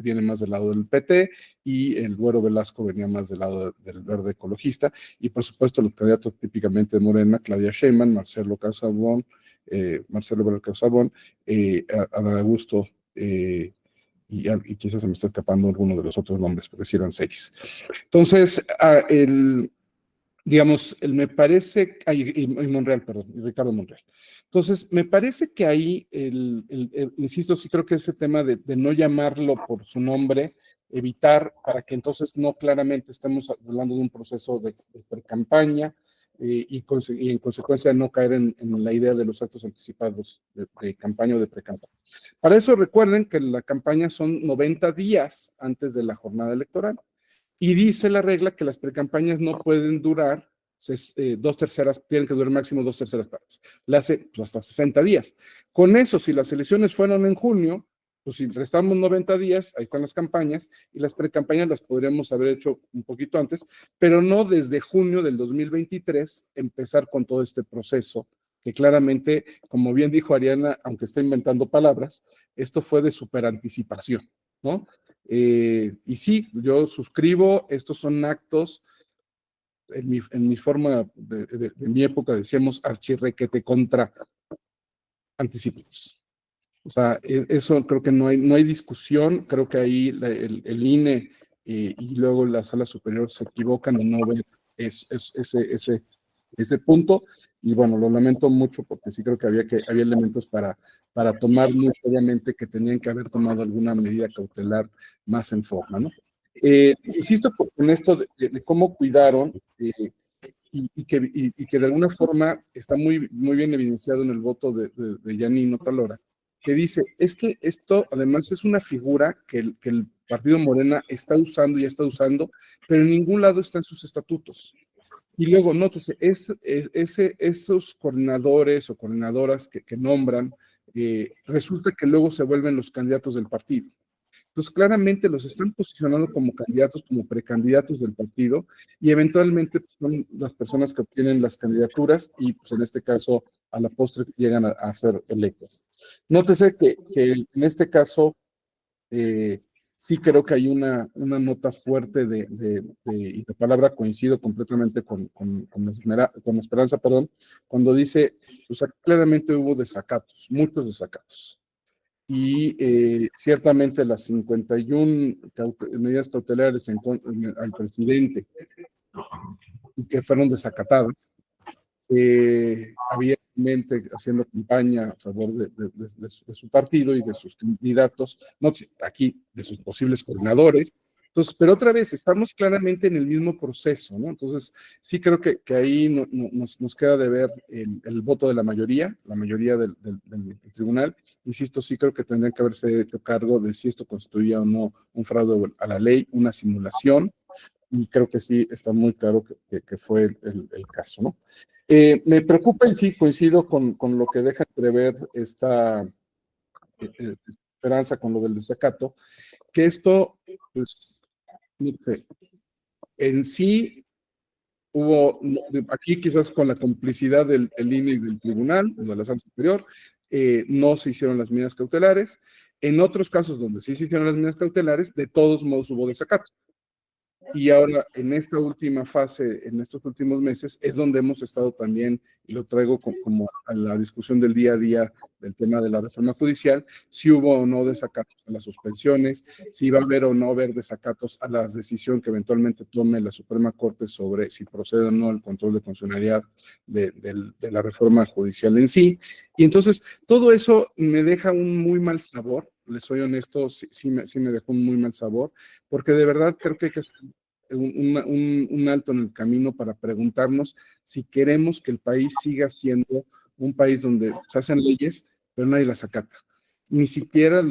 viene más del lado del PT y el Güero Velasco venía más del lado del Verde Ecologista. Y por supuesto los candidatos típicamente de Morena, Claudia Sheinbaum, Marcelo Ebrard Casaubon, Adán Augusto, y quizás se me está escapando alguno de los otros nombres, porque sí eran 6. Entonces, digamos, me parece, y Monreal, perdón, y Ricardo Monreal. Entonces, me parece que ahí, insisto, sí creo que ese tema de no llamarlo por su nombre, evitar para que entonces no claramente estemos hablando de un proceso de pre-campaña y en consecuencia no caer en la idea de los actos anticipados de campaña o de pre-campaña. Para eso recuerden que la campaña son 90 días antes de la jornada electoral. Y dice la regla que las precampañas no pueden durar 2/3, tienen que durar máximo 2/3 partes. La hace pues, hasta 60 días. Con eso, si las elecciones fueron en junio, pues si restamos 90 días, ahí están las campañas, y las precampañas las podríamos haber hecho un poquito antes, pero no desde junio del 2023 empezar con todo este proceso, que claramente, como bien dijo Ariana, aunque está inventando palabras, esto fue de superanticipación, ¿no? Y sí, yo suscribo, estos son actos, en mi forma de mi época decíamos archirrequete contra anticipados. O sea, eso creo que no hay discusión, creo que ahí el INE y luego la sala superior se equivocan y no ven ese punto, y bueno, lo lamento mucho porque sí creo que había elementos para tomar muy seriamente que tenían que haber tomado alguna medida cautelar más en forma, ¿no? Insisto en esto de cómo cuidaron y que de alguna forma está muy, muy bien evidenciado en el voto de Yanino Talora, que dice, es que esto además es una figura que el Partido Morena está usando y está usando, pero en ningún lado está en sus estatutos. Y luego, nótese, esos coordinadores o coordinadoras que nombran, resulta que luego se vuelven los candidatos del partido. Entonces, claramente los están posicionando como candidatos, como precandidatos del partido, y eventualmente pues, son las personas que obtienen las candidaturas y, pues, en este caso, a la postre llegan a ser electas. Nótese que en este caso, sí creo que hay una nota fuerte y la palabra coincido completamente con Esperanza, perdón, cuando dice, o sea, claramente hubo desacatos, muchos desacatos. Y ciertamente las 51 medidas cautelares al presidente y que fueron desacatadas, había gente haciendo campaña a favor de su partido y de sus candidatos, no aquí de sus posibles coordinadores. Entonces, pero otra vez, estamos claramente en el mismo proceso, ¿no? Entonces, sí creo que ahí nos queda de ver el voto de la mayoría del tribunal. Insisto, sí creo que tendrían que haberse hecho cargo de si esto constituía o no un fraude a la ley, una simulación, y creo que sí está muy claro que fue el caso, ¿no? Me preocupa y sí coincido con lo que deja prever esta Esperanza con lo del desacato, que esto, pues, no sé, en sí hubo, aquí quizás con la complicidad del INE y del tribunal, de la sala superior, no se hicieron las medidas cautelares. En otros casos donde sí se hicieron las medidas cautelares, de todos modos hubo desacato. Y ahora, en esta última fase, en estos últimos meses, es donde hemos estado también, y lo traigo como a la discusión del día a día del tema de la reforma judicial, si hubo o no desacatos a las suspensiones, si va a haber o no haber desacatos a la decisión que eventualmente tome la Suprema Corte sobre si procede o no el control de constitucionalidad de la reforma judicial en sí. Y entonces, todo eso me deja un muy mal sabor. Les soy honesto, sí me dejó un muy mal sabor, porque de verdad creo que hay que hacer un alto en el camino para preguntarnos si queremos que el país siga siendo un país donde se hacen leyes, pero nadie las acata. Ni siquiera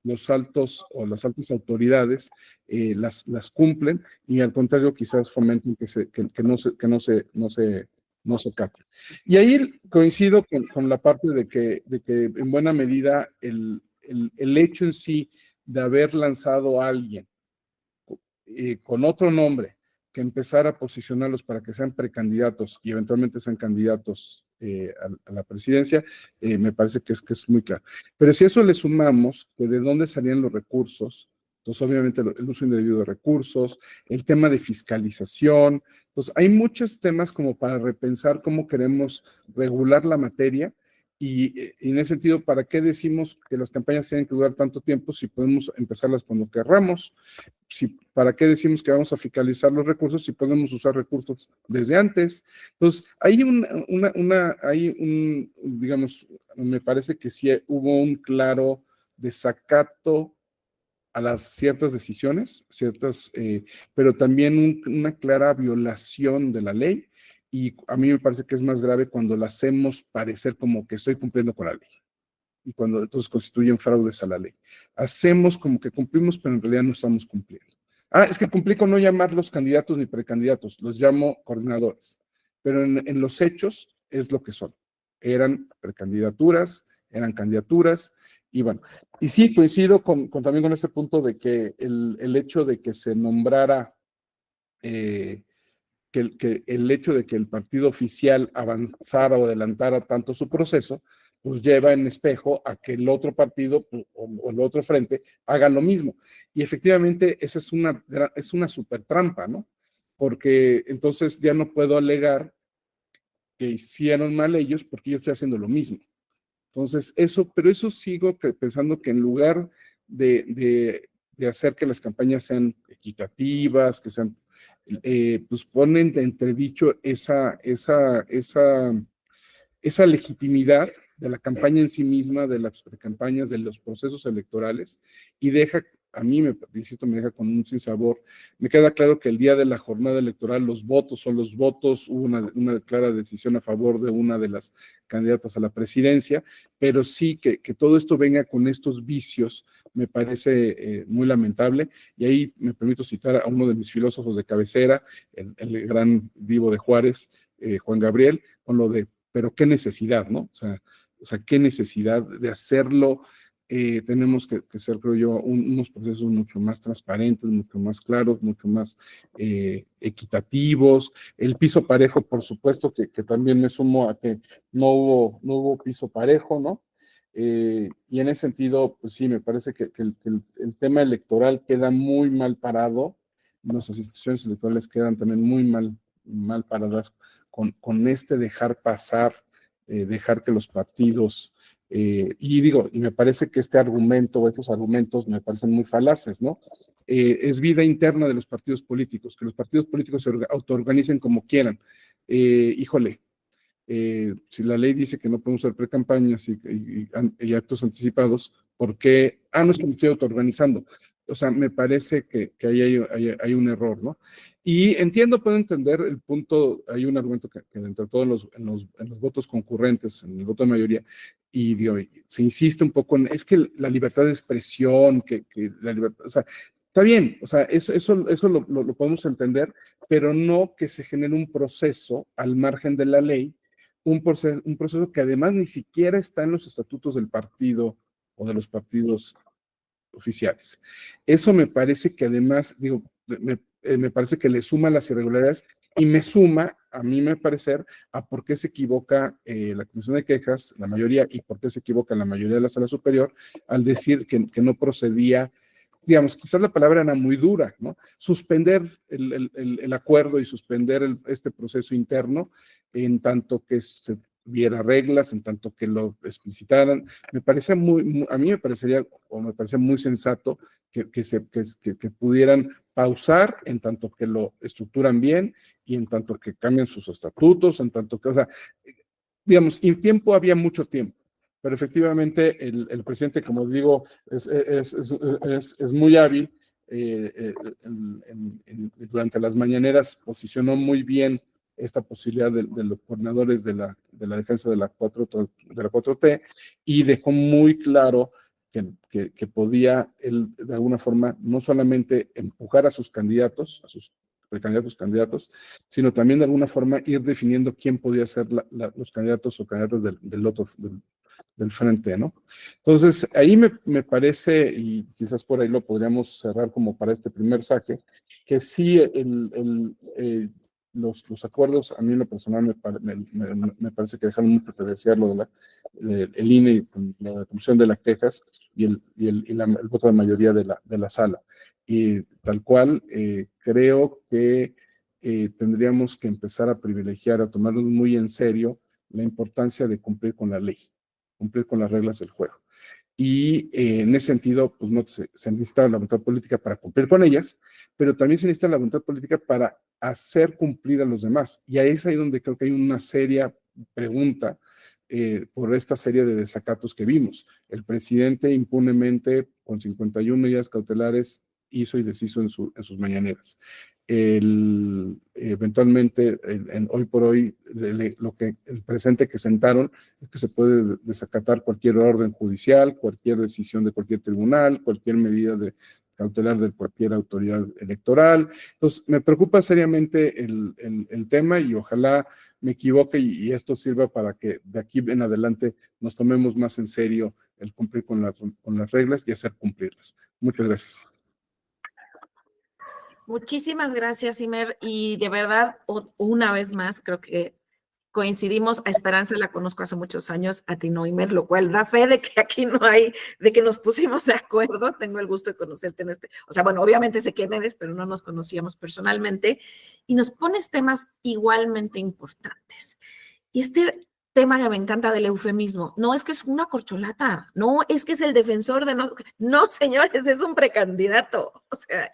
los altos o las altas autoridades las cumplen, y al contrario quizás fomenten que no se acaten. Y ahí coincido con la parte de que en buena medida el hecho en sí de haber lanzado a alguien con otro nombre, que empezara a posicionarlos para que sean precandidatos y eventualmente sean candidatos a la presidencia, me parece que es muy claro. Pero si a eso le sumamos que de dónde salían los recursos, entonces obviamente el uso indebido de recursos, el tema de fiscalización, entonces hay muchos temas como para repensar cómo queremos regular la materia. Y en ese sentido, ¿para qué decimos que las campañas tienen que durar tanto tiempo si podemos empezarlas cuando querramos? ¿Para qué decimos que vamos a fiscalizar los recursos si podemos usar recursos desde antes? Entonces, hay digamos, me parece que sí hubo un claro desacato a las ciertas decisiones, pero también una clara violación de la ley, y a mí me parece que es más grave cuando la hacemos parecer como que estoy cumpliendo con la ley, y cuando entonces constituyen fraudes a la ley. Hacemos como que cumplimos, pero en realidad no estamos cumpliendo. Es que cumplí con no llamarlos candidatos ni precandidatos, los llamo coordinadores, pero en los hechos es lo que son. Eran precandidaturas, eran candidaturas, y bueno, y sí coincido también con este punto de que el hecho de que se nombrara, que el hecho de que el partido oficial avanzara o adelantara tanto su proceso, pues lleva en espejo a que el otro partido o el otro frente haga lo mismo. Y efectivamente esa es una súper trampa, ¿no? Porque entonces ya no puedo alegar que hicieron mal ellos porque yo estoy haciendo lo mismo. Entonces, pero eso sigo pensando que en lugar de hacer que las campañas sean equitativas, que sean, pues ponen de entredicho esa legitimidad de la campaña en sí misma, de las precampañas, de los procesos electorales, y a mí, insisto, me deja con un sinsabor. Me queda claro que el día de la jornada electoral los votos son los votos, hubo una clara decisión a favor de una de las candidatas a la presidencia, pero sí que todo esto venga con estos vicios me parece muy lamentable, y ahí me permito citar a uno de mis filósofos de cabecera, el gran divo de Juárez, Juan Gabriel, con lo de pero qué necesidad, ¿no? O sea, qué necesidad de hacerlo. Tenemos que ser, creo yo, unos procesos mucho más transparentes, mucho más claros, mucho más equitativos. El piso parejo, por supuesto, que también me sumo a que no hubo piso parejo, ¿no? Y en ese sentido, pues sí, me parece que el tema electoral queda muy mal parado, nuestras instituciones electorales quedan también muy mal paradas con este dejar pasar, dejar que los partidos, y me parece que este argumento o estos argumentos me parecen muy falaces, ¿no? Es vida interna de los partidos políticos, que los partidos políticos se autoorganicen como quieran. Híjole, si la ley dice que no podemos hacer precampañas y actos anticipados, ¿por qué? No es que me estoy autoorganizando. O sea, me parece que ahí hay un error, ¿no? Y puedo entender el punto, hay un argumento que entre todos en los votos concurrentes, en el voto de mayoría, y se insiste un poco es que la libertad de expresión, que la libertad, o sea, está bien, o sea, eso lo podemos entender, pero no que se genere un proceso al margen de la ley, un proceso que además ni siquiera está en los estatutos del partido o de los partidos oficiales. Eso me parece que además, me parece que le suma las irregularidades y me suma, a mí me parecer, a por qué se equivoca la Comisión de Quejas, la mayoría, y por qué se equivoca la mayoría de la Sala Superior al decir que no procedía, digamos, quizás la palabra era muy dura, ¿no? Suspender el acuerdo y suspender este proceso interno en tanto que se viera reglas, en tanto que lo explicitaran. Me parece a mí me parecería, o me parece muy sensato que pudieran pausar en tanto que lo estructuran bien y en tanto que cambian sus estatutos, en tanto que, o sea, digamos, en tiempo había mucho tiempo, pero efectivamente el presidente, como digo, es muy hábil. Durante las mañaneras posicionó muy bien esta posibilidad de los coordinadores de la defensa de la 4T, y dejó muy claro que podía él, de alguna forma, no solamente empujar a sus candidatos, a sus candidatos, sino también de alguna forma ir definiendo quién podía ser los candidatos o candidatas del frente, ¿no? Entonces, ahí me parece, y quizás por ahí lo podríamos cerrar como para este primer saque, que sí los acuerdos, a mí en lo personal me parece que dejaron mucho que desear lo el INE y la Comisión de las Quejas y el voto de mayoría de la sala. Y tal cual, creo que tendríamos que empezar a privilegiar, a tomarnos muy en serio la importancia de cumplir con la ley, cumplir con las reglas del juego. Y en ese sentido, pues no se necesita la voluntad política para cumplir con ellas, pero también se necesita la voluntad política para hacer cumplir a los demás. Y ahí es ahí donde creo que hay una seria pregunta por esta serie de desacatos que vimos. El presidente impunemente, con 51 medidas cautelares, hizo y deshizo en sus mañaneras. Eventualmente, hoy por hoy, el presente que sentaron es que se puede desacatar cualquier orden judicial, cualquier decisión de cualquier tribunal, cualquier medida cautelar de cualquier autoridad electoral. Entonces, me preocupa seriamente el tema y ojalá me equivoque y esto sirva para que de aquí en adelante nos tomemos más en serio el cumplir con las reglas y hacer cumplirlas. Muchas gracias. Muchísimas gracias, Imer, y de verdad, una vez más, creo que coincidimos. A Esperanza la conozco hace muchos años, a ti no, Imer, lo cual da fe de que aquí no hay, de que nos pusimos de acuerdo. Tengo el gusto de conocerte o sea, bueno, obviamente sé quién eres, pero no nos conocíamos personalmente, y nos pones temas igualmente importantes. Y este tema que me encanta del eufemismo, no es que es una corcholata, no es que es el defensor de no, señores, es un precandidato, o sea,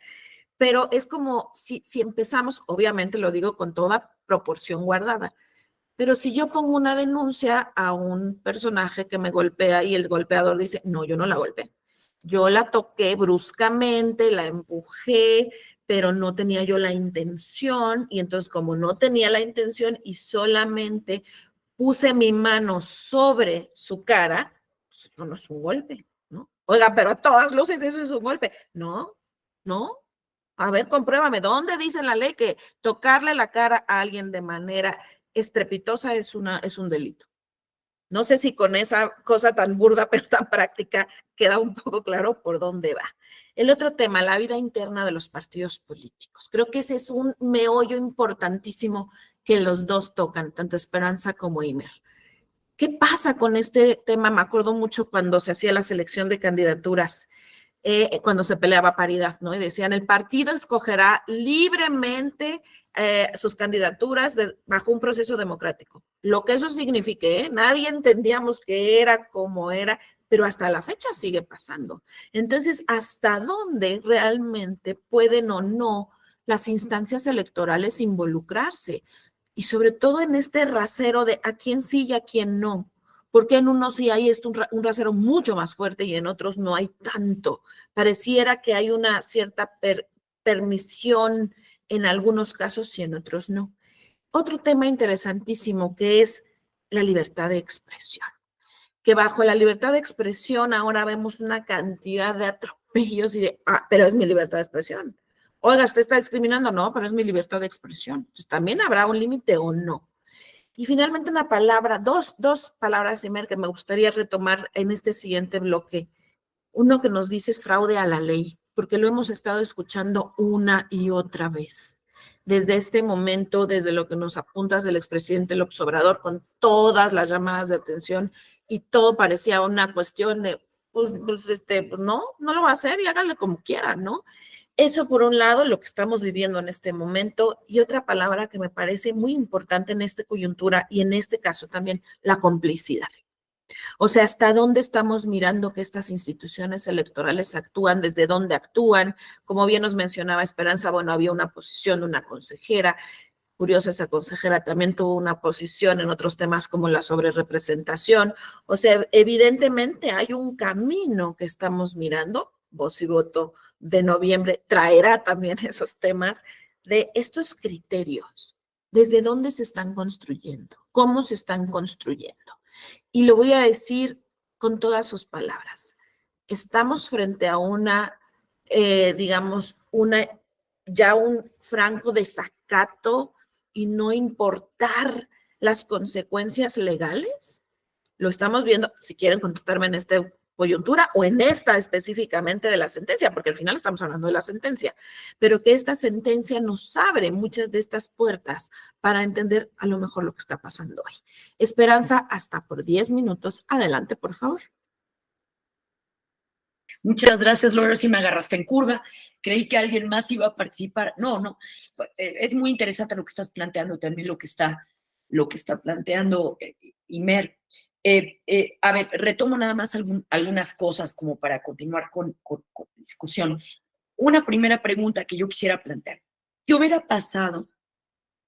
pero es como si empezamos, obviamente lo digo con toda proporción guardada, pero si yo pongo una denuncia a un personaje que me golpea y el golpeador dice, no, yo no la golpeé, yo la toqué bruscamente, la empujé, pero no tenía yo la intención, y entonces como no tenía la intención y solamente puse mi mano sobre su cara, pues eso no es un golpe, ¿no? Oiga, pero a todas luces eso es un golpe. No. A ver, compruébame, ¿dónde dice la ley que tocarle la cara a alguien de manera estrepitosa es un delito? No sé si con esa cosa tan burda pero tan práctica queda un poco claro por dónde va. El otro tema, la vida interna de los partidos políticos. Creo que ese es un meollo importantísimo que los dos tocan, tanto Esperanza como Imer. ¿Qué pasa con este tema? Me acuerdo mucho cuando se hacía la selección de candidaturas, cuando se peleaba paridad, ¿no? Y decían, el partido escogerá libremente sus candidaturas bajo un proceso democrático. Lo que eso signifique, nadie entendíamos que era como era, pero hasta la fecha sigue pasando. Entonces, ¿hasta dónde realmente pueden o no las instancias electorales involucrarse? Y sobre todo en este rasero de a quién sí y a quién no. Porque en unos sí hay un rasero mucho más fuerte y en otros no hay tanto. Pareciera que hay una cierta permisión en algunos casos y en otros no. Otro tema interesantísimo que es la libertad de expresión. Que bajo la libertad de expresión ahora vemos una cantidad de atropellos y pero es mi libertad de expresión. Oiga, ¿usted está discriminando? No, pero es mi libertad de expresión. Entonces, ¿también habrá un límite o no? Y finalmente una palabra, dos palabras, Imer, que me gustaría retomar en este siguiente bloque. Uno que nos dice es fraude a la ley, porque lo hemos estado escuchando una y otra vez. Desde este momento, desde lo que nos apuntas del expresidente López Obrador, con todas las llamadas de atención, y todo parecía una cuestión de, pues no lo va a hacer y hágale como quiera, ¿no? Eso por un lado, lo que estamos viviendo en este momento, y otra palabra que me parece muy importante en esta coyuntura y en este caso también, la complicidad. O sea, hasta dónde estamos mirando que estas instituciones electorales actúan, desde dónde actúan. Como bien nos mencionaba Esperanza, bueno, había una posición de una consejera. Curiosa, esa consejera también tuvo una posición en otros temas como la sobrerepresentación. O sea, evidentemente hay un camino que estamos mirando. Voz y voto de noviembre traerá también esos temas de estos criterios ¿Desde dónde se están construyendo? ¿Cómo se están construyendo? Y lo voy a decir con todas sus palabras. Estamos frente a una, digamos, ya un franco desacato y no importar las consecuencias legales. Lo estamos viendo, si quieren contestarme en esta coyuntura o en esta específicamente de la sentencia, porque al final estamos hablando de la sentencia, pero que esta sentencia nos abre muchas de estas puertas para entender a lo mejor lo que está pasando hoy. Esperanza, hasta por 10 minutos. Adelante, por favor. Muchas gracias, Laura, si me agarraste en curva. Creí que alguien más iba a participar. No. Es muy interesante lo que estás planteando, también lo que está planteando Imer. A ver, retomo nada más algunas cosas como para continuar con discusión. Una primera pregunta que yo quisiera plantear. ¿Qué hubiera pasado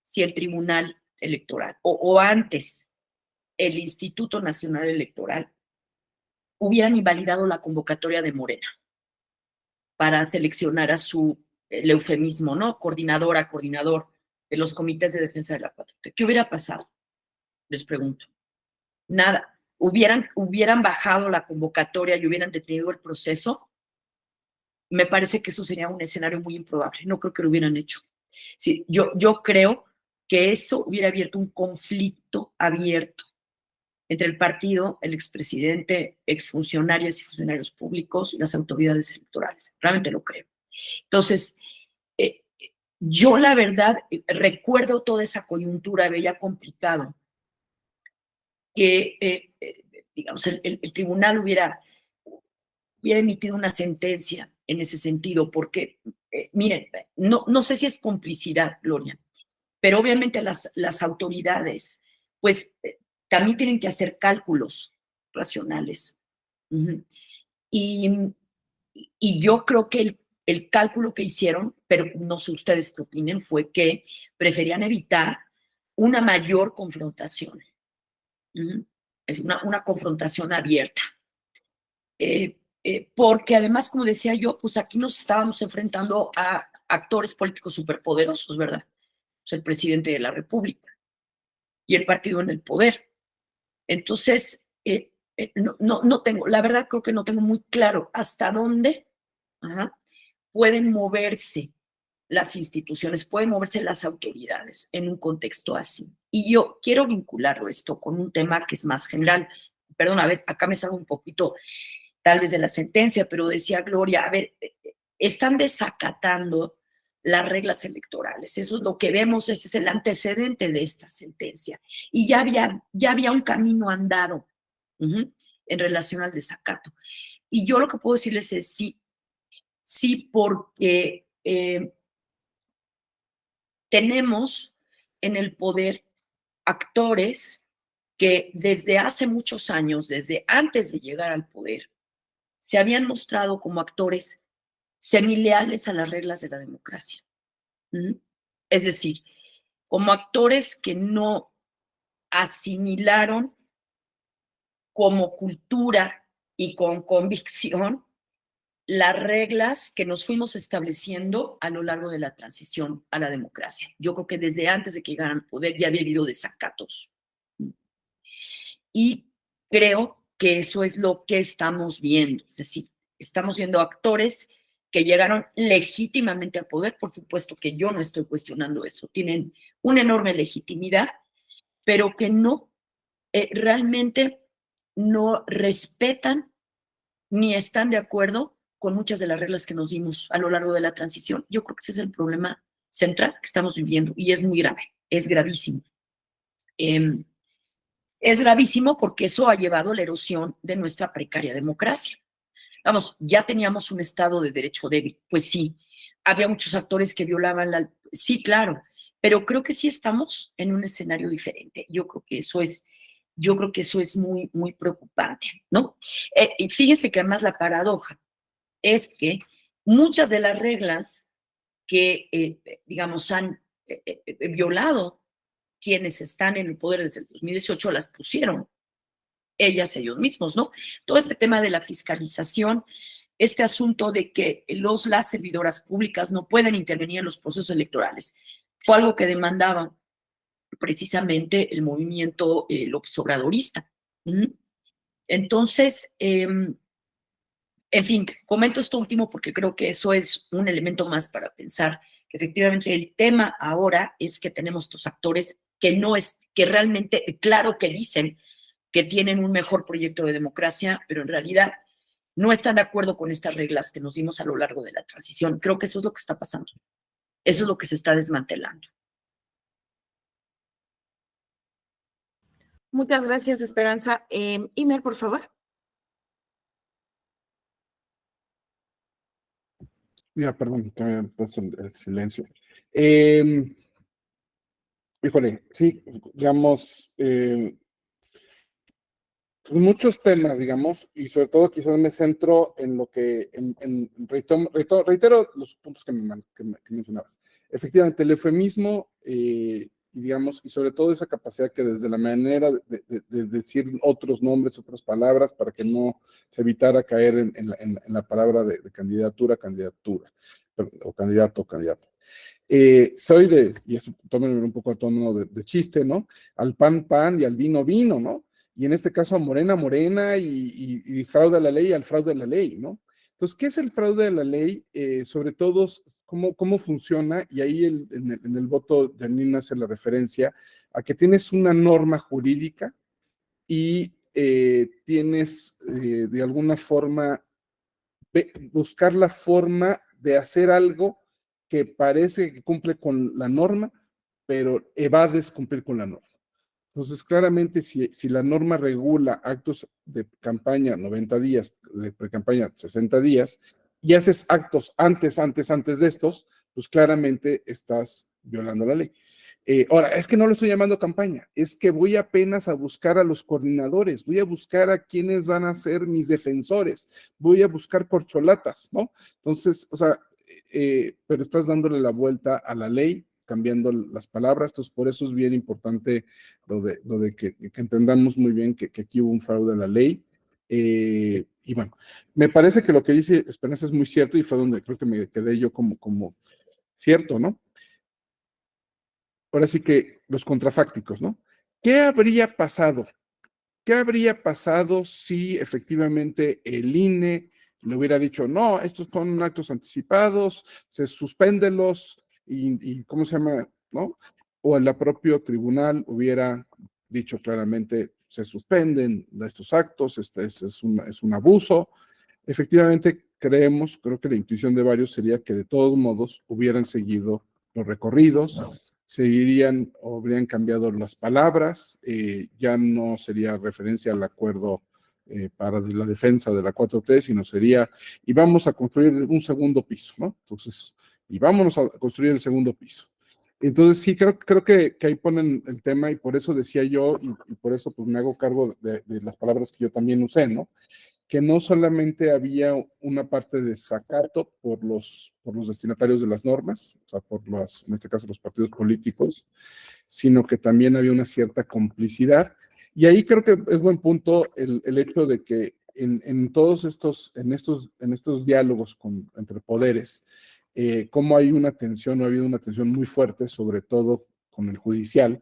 si el Tribunal Electoral o antes el Instituto Nacional Electoral hubieran invalidado la convocatoria de Morena para seleccionar a su, el eufemismo, ¿no? Coordinador de los comités de defensa de la 4T? ¿Qué hubiera pasado? Les pregunto. Nada. Hubieran bajado la convocatoria y hubieran detenido el proceso. Me parece que eso sería un escenario muy improbable. No creo que lo hubieran hecho. Sí, yo creo que eso hubiera abierto un conflicto abierto entre el partido, el expresidente, exfuncionarias y funcionarios públicos y las autoridades electorales. Realmente lo creo. Entonces, yo la verdad recuerdo toda esa coyuntura, veía complicado que, digamos, el tribunal hubiera emitido una sentencia en ese sentido, porque, miren, no sé si es complicidad, Gloria, pero obviamente las autoridades, pues, también tienen que hacer cálculos racionales. Y yo creo que el cálculo que hicieron, pero no sé ustedes qué opinen, fue que preferían evitar una mayor confrontación. Es una confrontación abierta. Porque además, como decía yo, pues aquí nos estábamos enfrentando a actores políticos superpoderosos, ¿verdad? Pues el presidente de la República y el partido en el poder. Entonces, no tengo, la verdad creo que no tengo muy claro hasta dónde pueden moverse las instituciones, pueden moverse las autoridades en un contexto así. Y yo quiero vincularlo esto con un tema que es más general. Perdón, a ver, acá me salgo un poquito tal vez de la sentencia, pero decía Gloria, a ver, están desacatando las reglas electorales. Eso es lo que vemos, ese es el antecedente de esta sentencia. Y ya había un camino andado en relación al desacato. Y yo lo que puedo decirles es sí, porque tenemos en el poder actores que desde hace muchos años, desde antes de llegar al poder, se habían mostrado como actores semileales a las reglas de la democracia. Es decir, como actores que no asimilaron como cultura y con convicción las reglas que nos fuimos estableciendo a lo largo de la transición a la democracia. Yo creo que desde antes de que llegaran al poder ya había habido desacatos. Y creo que eso es lo que estamos viendo. Es decir, estamos viendo actores que llegaron legítimamente al poder. Por supuesto que yo no estoy cuestionando eso. Tienen una enorme legitimidad, pero que no, realmente no respetan ni están de acuerdo con muchas de las reglas que nos dimos a lo largo de la transición. Yo creo que ese es el problema central que estamos viviendo y es muy grave, es gravísimo. Es gravísimo porque eso ha llevado a la erosión de nuestra precaria democracia. Vamos, ya teníamos un Estado de Derecho débil, pues sí, había muchos actores que violaban la... Sí, claro, pero creo que sí estamos en un escenario diferente. Yo creo que eso es muy, muy preocupante, ¿no? Y fíjense que además la paradoja es que muchas de las reglas que, digamos, han violado quienes están en el poder desde el 2018 las pusieron ellos mismos, ¿no? Todo este tema de la fiscalización, este asunto de que las servidoras públicas no pueden intervenir en los procesos electorales, fue algo que demandaban precisamente el movimiento López Obradorista. Entonces, en fin, comento esto último porque creo que eso es un elemento más para pensar que efectivamente el tema ahora es que tenemos estos actores que realmente, claro que dicen que tienen un mejor proyecto de democracia, pero en realidad no están de acuerdo con estas reglas que nos dimos a lo largo de la transición. Creo que eso es lo que está pasando. Eso es lo que se está desmantelando. Muchas gracias, Esperanza. Imer, por favor. Ya, perdón, que me he puesto el silencio. Híjole, sí, digamos, muchos temas, digamos, y sobre todo quizás me centro en lo que, reitero los puntos que mencionabas. Efectivamente, el eufemismo, y digamos, y sobre todo esa capacidad que desde la manera de decir otros nombres, otras palabras, para que no se evitara caer en la palabra de candidatura, o candidato, candidata. Soy y eso tómenme un poco a tono de chiste, ¿no? Al pan, pan y al vino, vino, ¿no? Y en este caso a morena, morena y fraude a la ley, al fraude a la ley, ¿no? Entonces, ¿qué es el fraude a la ley? Sobre todo, ¿cómo funciona? Y ahí en el voto de Janine hace la referencia a que tienes una norma jurídica y tienes de alguna forma buscar la forma de hacer algo que parece que cumple con la norma, pero evades cumplir con la norma. Entonces, claramente, si la norma regula actos de campaña 90 días, de pre-campaña 60 días, y haces actos antes de estos, pues claramente estás violando la ley. Ahora, es que no lo estoy llamando campaña, es que voy apenas a buscar a los coordinadores, voy a buscar a quienes van a ser mis defensores, voy a buscar corcholatas, ¿no? Entonces, o sea, pero estás dándole la vuelta a la ley, cambiando las palabras, entonces por eso es bien importante lo de que entendamos muy bien que aquí hubo un fraude a la ley. Y bueno, me parece que lo que dice Esperanza es muy cierto y fue donde creo que me quedé yo como cierto, ¿no? Ahora sí que los contrafácticos, ¿no? ¿Qué habría pasado? ¿Qué habría pasado si efectivamente el INE le hubiera dicho, no, estos son actos anticipados, se suspéndelos y ¿cómo se llama? ¿No? O el propio tribunal hubiera dicho claramente, se suspenden estos actos, este es un abuso. Efectivamente, creo que la intuición de varios sería que de todos modos hubieran seguido los recorridos, seguirían o habrían cambiado las palabras, ya no sería referencia al acuerdo para la defensa de la 4T, sino sería, y vamos a construir un segundo piso, ¿no? Entonces, y vámonos a construir el segundo piso. Entonces, sí, creo que ahí ponen el tema y por eso decía yo, y por eso pues me hago cargo de las palabras que yo también usé, ¿no? Que no solamente había una parte de desacato por los destinatarios de las normas, o sea, en este caso los partidos políticos, sino que también había una cierta complicidad. Y ahí creo que es buen punto el hecho de que en todos estos diálogos entre poderes, cómo hay una tensión, o ha habido una tensión muy fuerte, sobre todo con el judicial,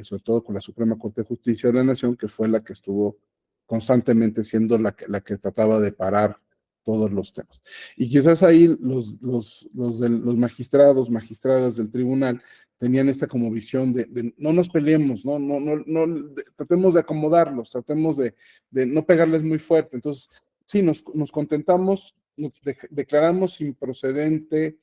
sobre todo con la Suprema Corte de Justicia de la Nación, que fue la que estuvo constantemente siendo la que trataba de parar todos los temas. Y quizás ahí los magistradas del tribunal tenían esta como visión de no nos peleemos, no, tratemos de acomodarlos, tratemos de no pegarles muy fuerte. Entonces, sí, nos contentamos, declaramos improcedente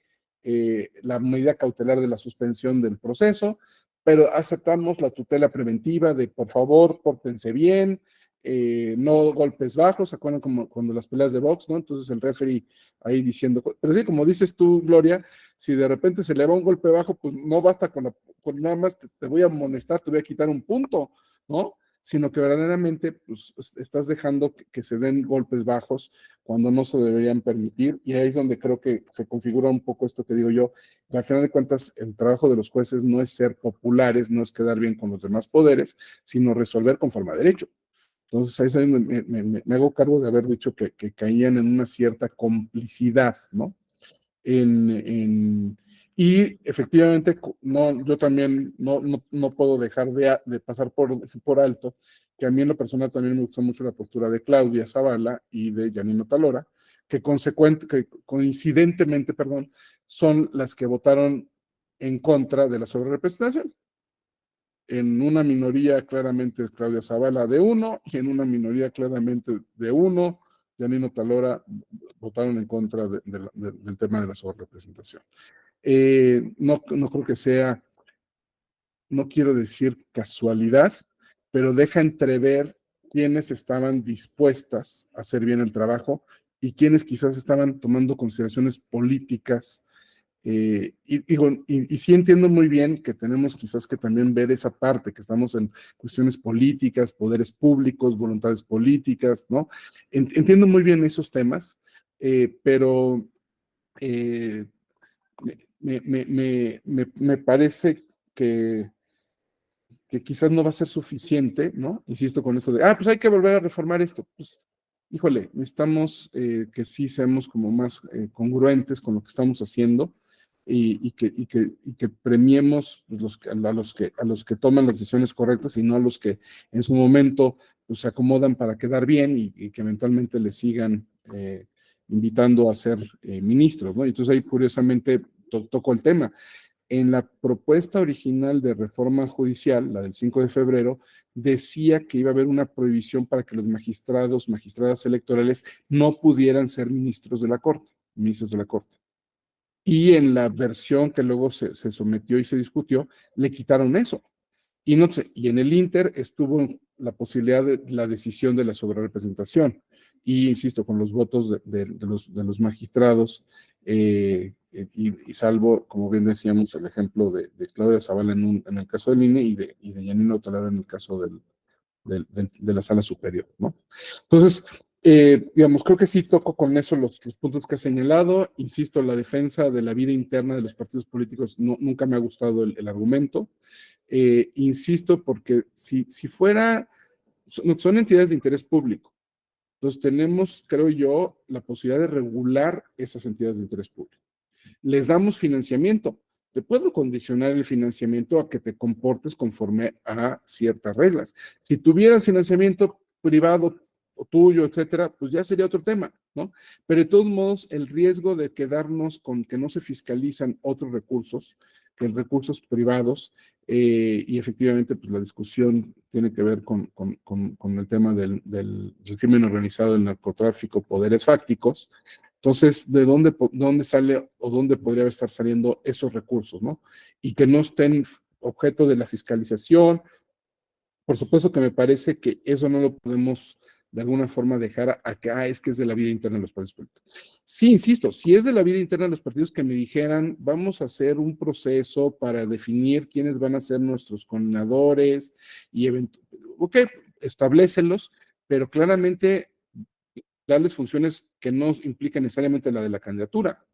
la medida cautelar de la suspensión del proceso, pero aceptamos la tutela preventiva de por favor, pórtense bien, no golpes bajos, ¿se acuerdan como cuando las peleas de box, ¿no? Entonces el referee ahí diciendo, pero sí, como dices tú, Gloria, si de repente se le va un golpe bajo, pues no basta con nada más te voy a amonestar, te voy a quitar un punto, ¿no? Sino que verdaderamente pues, estás dejando que se den golpes bajos cuando no se deberían permitir, y ahí es donde creo que se configura un poco esto que digo yo, que al final de cuentas el trabajo de los jueces no es ser populares, no es quedar bien con los demás poderes, sino resolver conforme a derecho. Entonces, ahí me hago cargo de haber dicho que caían en una cierta complicidad, ¿no? Y efectivamente, no, yo también no puedo dejar de pasar por alto que a mí en lo personal también me gustó mucho la postura de Claudia Zavala y de Janino Talora, que coincidentemente, perdón, son las que votaron en contra de la sobrerepresentación. En una minoría claramente es Claudia Zavala de uno, y en una minoría claramente de uno, Janino Talora votaron en contra del tema de la sobrerepresentación. No creo que sea, no quiero decir casualidad, pero deja entrever quiénes estaban dispuestas a hacer bien el trabajo y quiénes quizás estaban tomando consideraciones políticas. Y sí entiendo muy bien que tenemos quizás que también ver esa parte, que estamos en cuestiones políticas, poderes públicos, voluntades políticas, ¿no? Entiendo muy bien esos temas, pero me parece que quizás no va a ser suficiente, ¿no? Insisto con esto de, pues hay que volver a reformar esto. Pues, híjole, necesitamos que sí seamos como más congruentes con lo que estamos haciendo y que premiemos pues, a los que toman las decisiones correctas y no a los que en su momento pues, se acomodan para quedar bien y que eventualmente les sigan invitando a ser ministros, ¿no? Entonces ahí curiosamente tocó el tema. En la propuesta original de reforma judicial, la del 5 de febrero, decía que iba a haber una prohibición para que los magistrados, magistradas electorales no pudieran ser ministros de la Corte, ministros de la Corte. Y en la versión que luego se sometió y se discutió, le quitaron eso. Y no sé, y en el Inter estuvo la posibilidad de la decisión de la sobrerepresentación. Y insisto, con los votos de los magistrados, y salvo, como bien decíamos, el ejemplo de Claudia Zavala en el caso del INE y de Janino Talora en el caso de la sala superior, ¿no? Entonces, digamos, creo que sí toco con eso los puntos que he señalado. Insisto, la defensa de la vida interna de los partidos políticos nunca me ha gustado el argumento. Insisto, porque si fuera, son entidades de interés público. Entonces tenemos, creo yo, la posibilidad de regular esas entidades de interés público. Les damos financiamiento. Te puedo condicionar el financiamiento a que te comportes conforme a ciertas reglas. Si tuvieras financiamiento privado o tuyo, etcétera, pues ya sería otro tema, ¿no? Pero de todos modos, el riesgo de quedarnos con que no se fiscalizan otros recursos, que recursos privados, y efectivamente, pues la discusión tiene que ver con el tema del crimen organizado, el narcotráfico, poderes fácticos. Entonces, ¿de dónde sale o dónde podría estar saliendo esos recursos, ¿no? Y que no estén objeto de la fiscalización. Por supuesto que me parece que eso no lo podemos de alguna forma dejar a que, es que es de la vida interna de los partidos políticos. Sí, insisto, si es de la vida interna de los partidos que me dijeran, vamos a hacer un proceso para definir quiénes van a ser nuestros coordinadores y ok, establécelos, pero claramente darles funciones que no implican necesariamente la de la candidatura,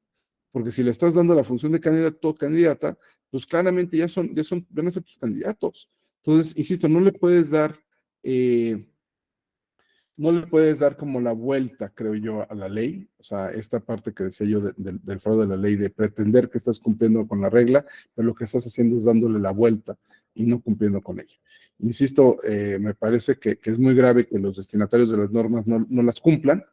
porque si le estás dando la función de candidato o candidata, pues claramente van a ser tus candidatos. Entonces, insisto, no le puedes dar como la vuelta, creo yo, a la ley, o sea, esta parte que decía yo del fraude de la ley, de pretender que estás cumpliendo con la regla, pero lo que estás haciendo es dándole la vuelta y no cumpliendo con ella. Insisto, me parece que es muy grave que los destinatarios de las normas no las cumplan,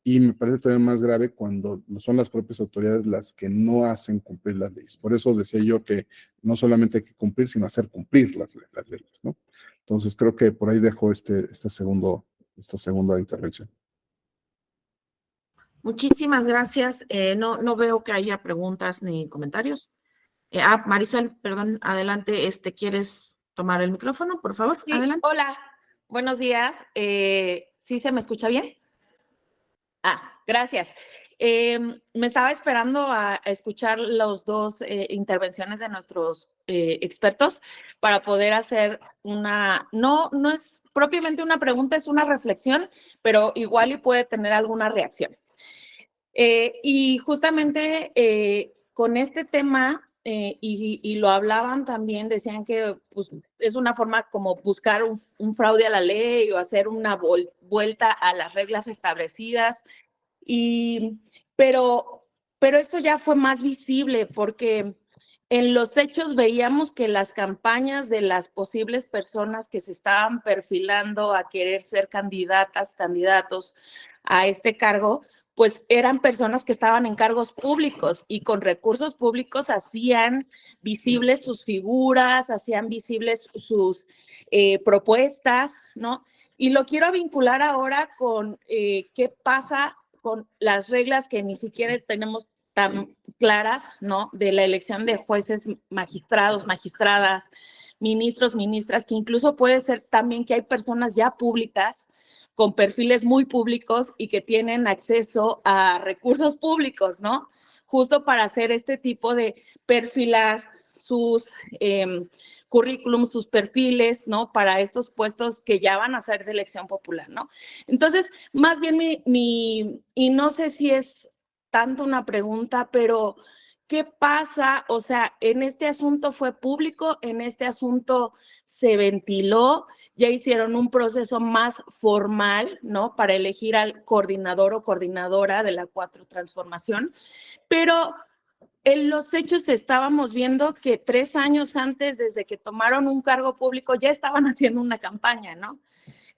y me parece todavía más grave cuando son las propias autoridades las que no hacen cumplir las leyes. Por eso decía yo que no solamente hay que cumplir, sino hacer cumplir las leyes, ¿no? Entonces creo que por ahí dejo esta segunda intervención. Muchísimas gracias. No veo que haya preguntas ni comentarios. Marisol, perdón, adelante. ¿Quieres tomar el micrófono, por favor? Sí, Adelante. hola, buenos días. ¿Sí se me escucha bien? Gracias. Me estaba esperando a escuchar las dos intervenciones de nuestros expertos para poder hacer no es propiamente una pregunta, es una reflexión, pero igual y puede tener alguna reacción. Y justamente con este tema, y lo hablaban también, decían que pues, es una forma como buscar un fraude a la ley o hacer una vuelta a las reglas establecidas. Pero esto ya fue más visible porque en los hechos veíamos que las campañas de las posibles personas que se estaban perfilando a querer ser candidatas, candidatos a este cargo, pues eran personas que estaban en cargos públicos y con recursos públicos hacían visibles sus figuras, hacían visibles sus propuestas, ¿no? Y lo quiero vincular ahora con qué pasa con las reglas que ni siquiera tenemos tan claras, ¿no? De la elección de jueces, magistrados, magistradas, ministros, ministras, que incluso puede ser también que hay personas ya públicas con perfiles muy públicos y que tienen acceso a recursos públicos, ¿no? Justo para hacer este tipo de perfilar sus currículums, sus perfiles, ¿no? Para estos puestos que ya van a ser de elección popular, ¿no? Entonces, más bien y no sé si es tanto una pregunta, pero ¿qué pasa? O sea, en este asunto fue público, en este asunto se ventiló, ya hicieron un proceso más formal, ¿no? Para elegir al coordinador o coordinadora de la 4 Transformación, pero en los hechos estábamos viendo que 3 años antes, desde que tomaron un cargo público, ya estaban haciendo una campaña, ¿no?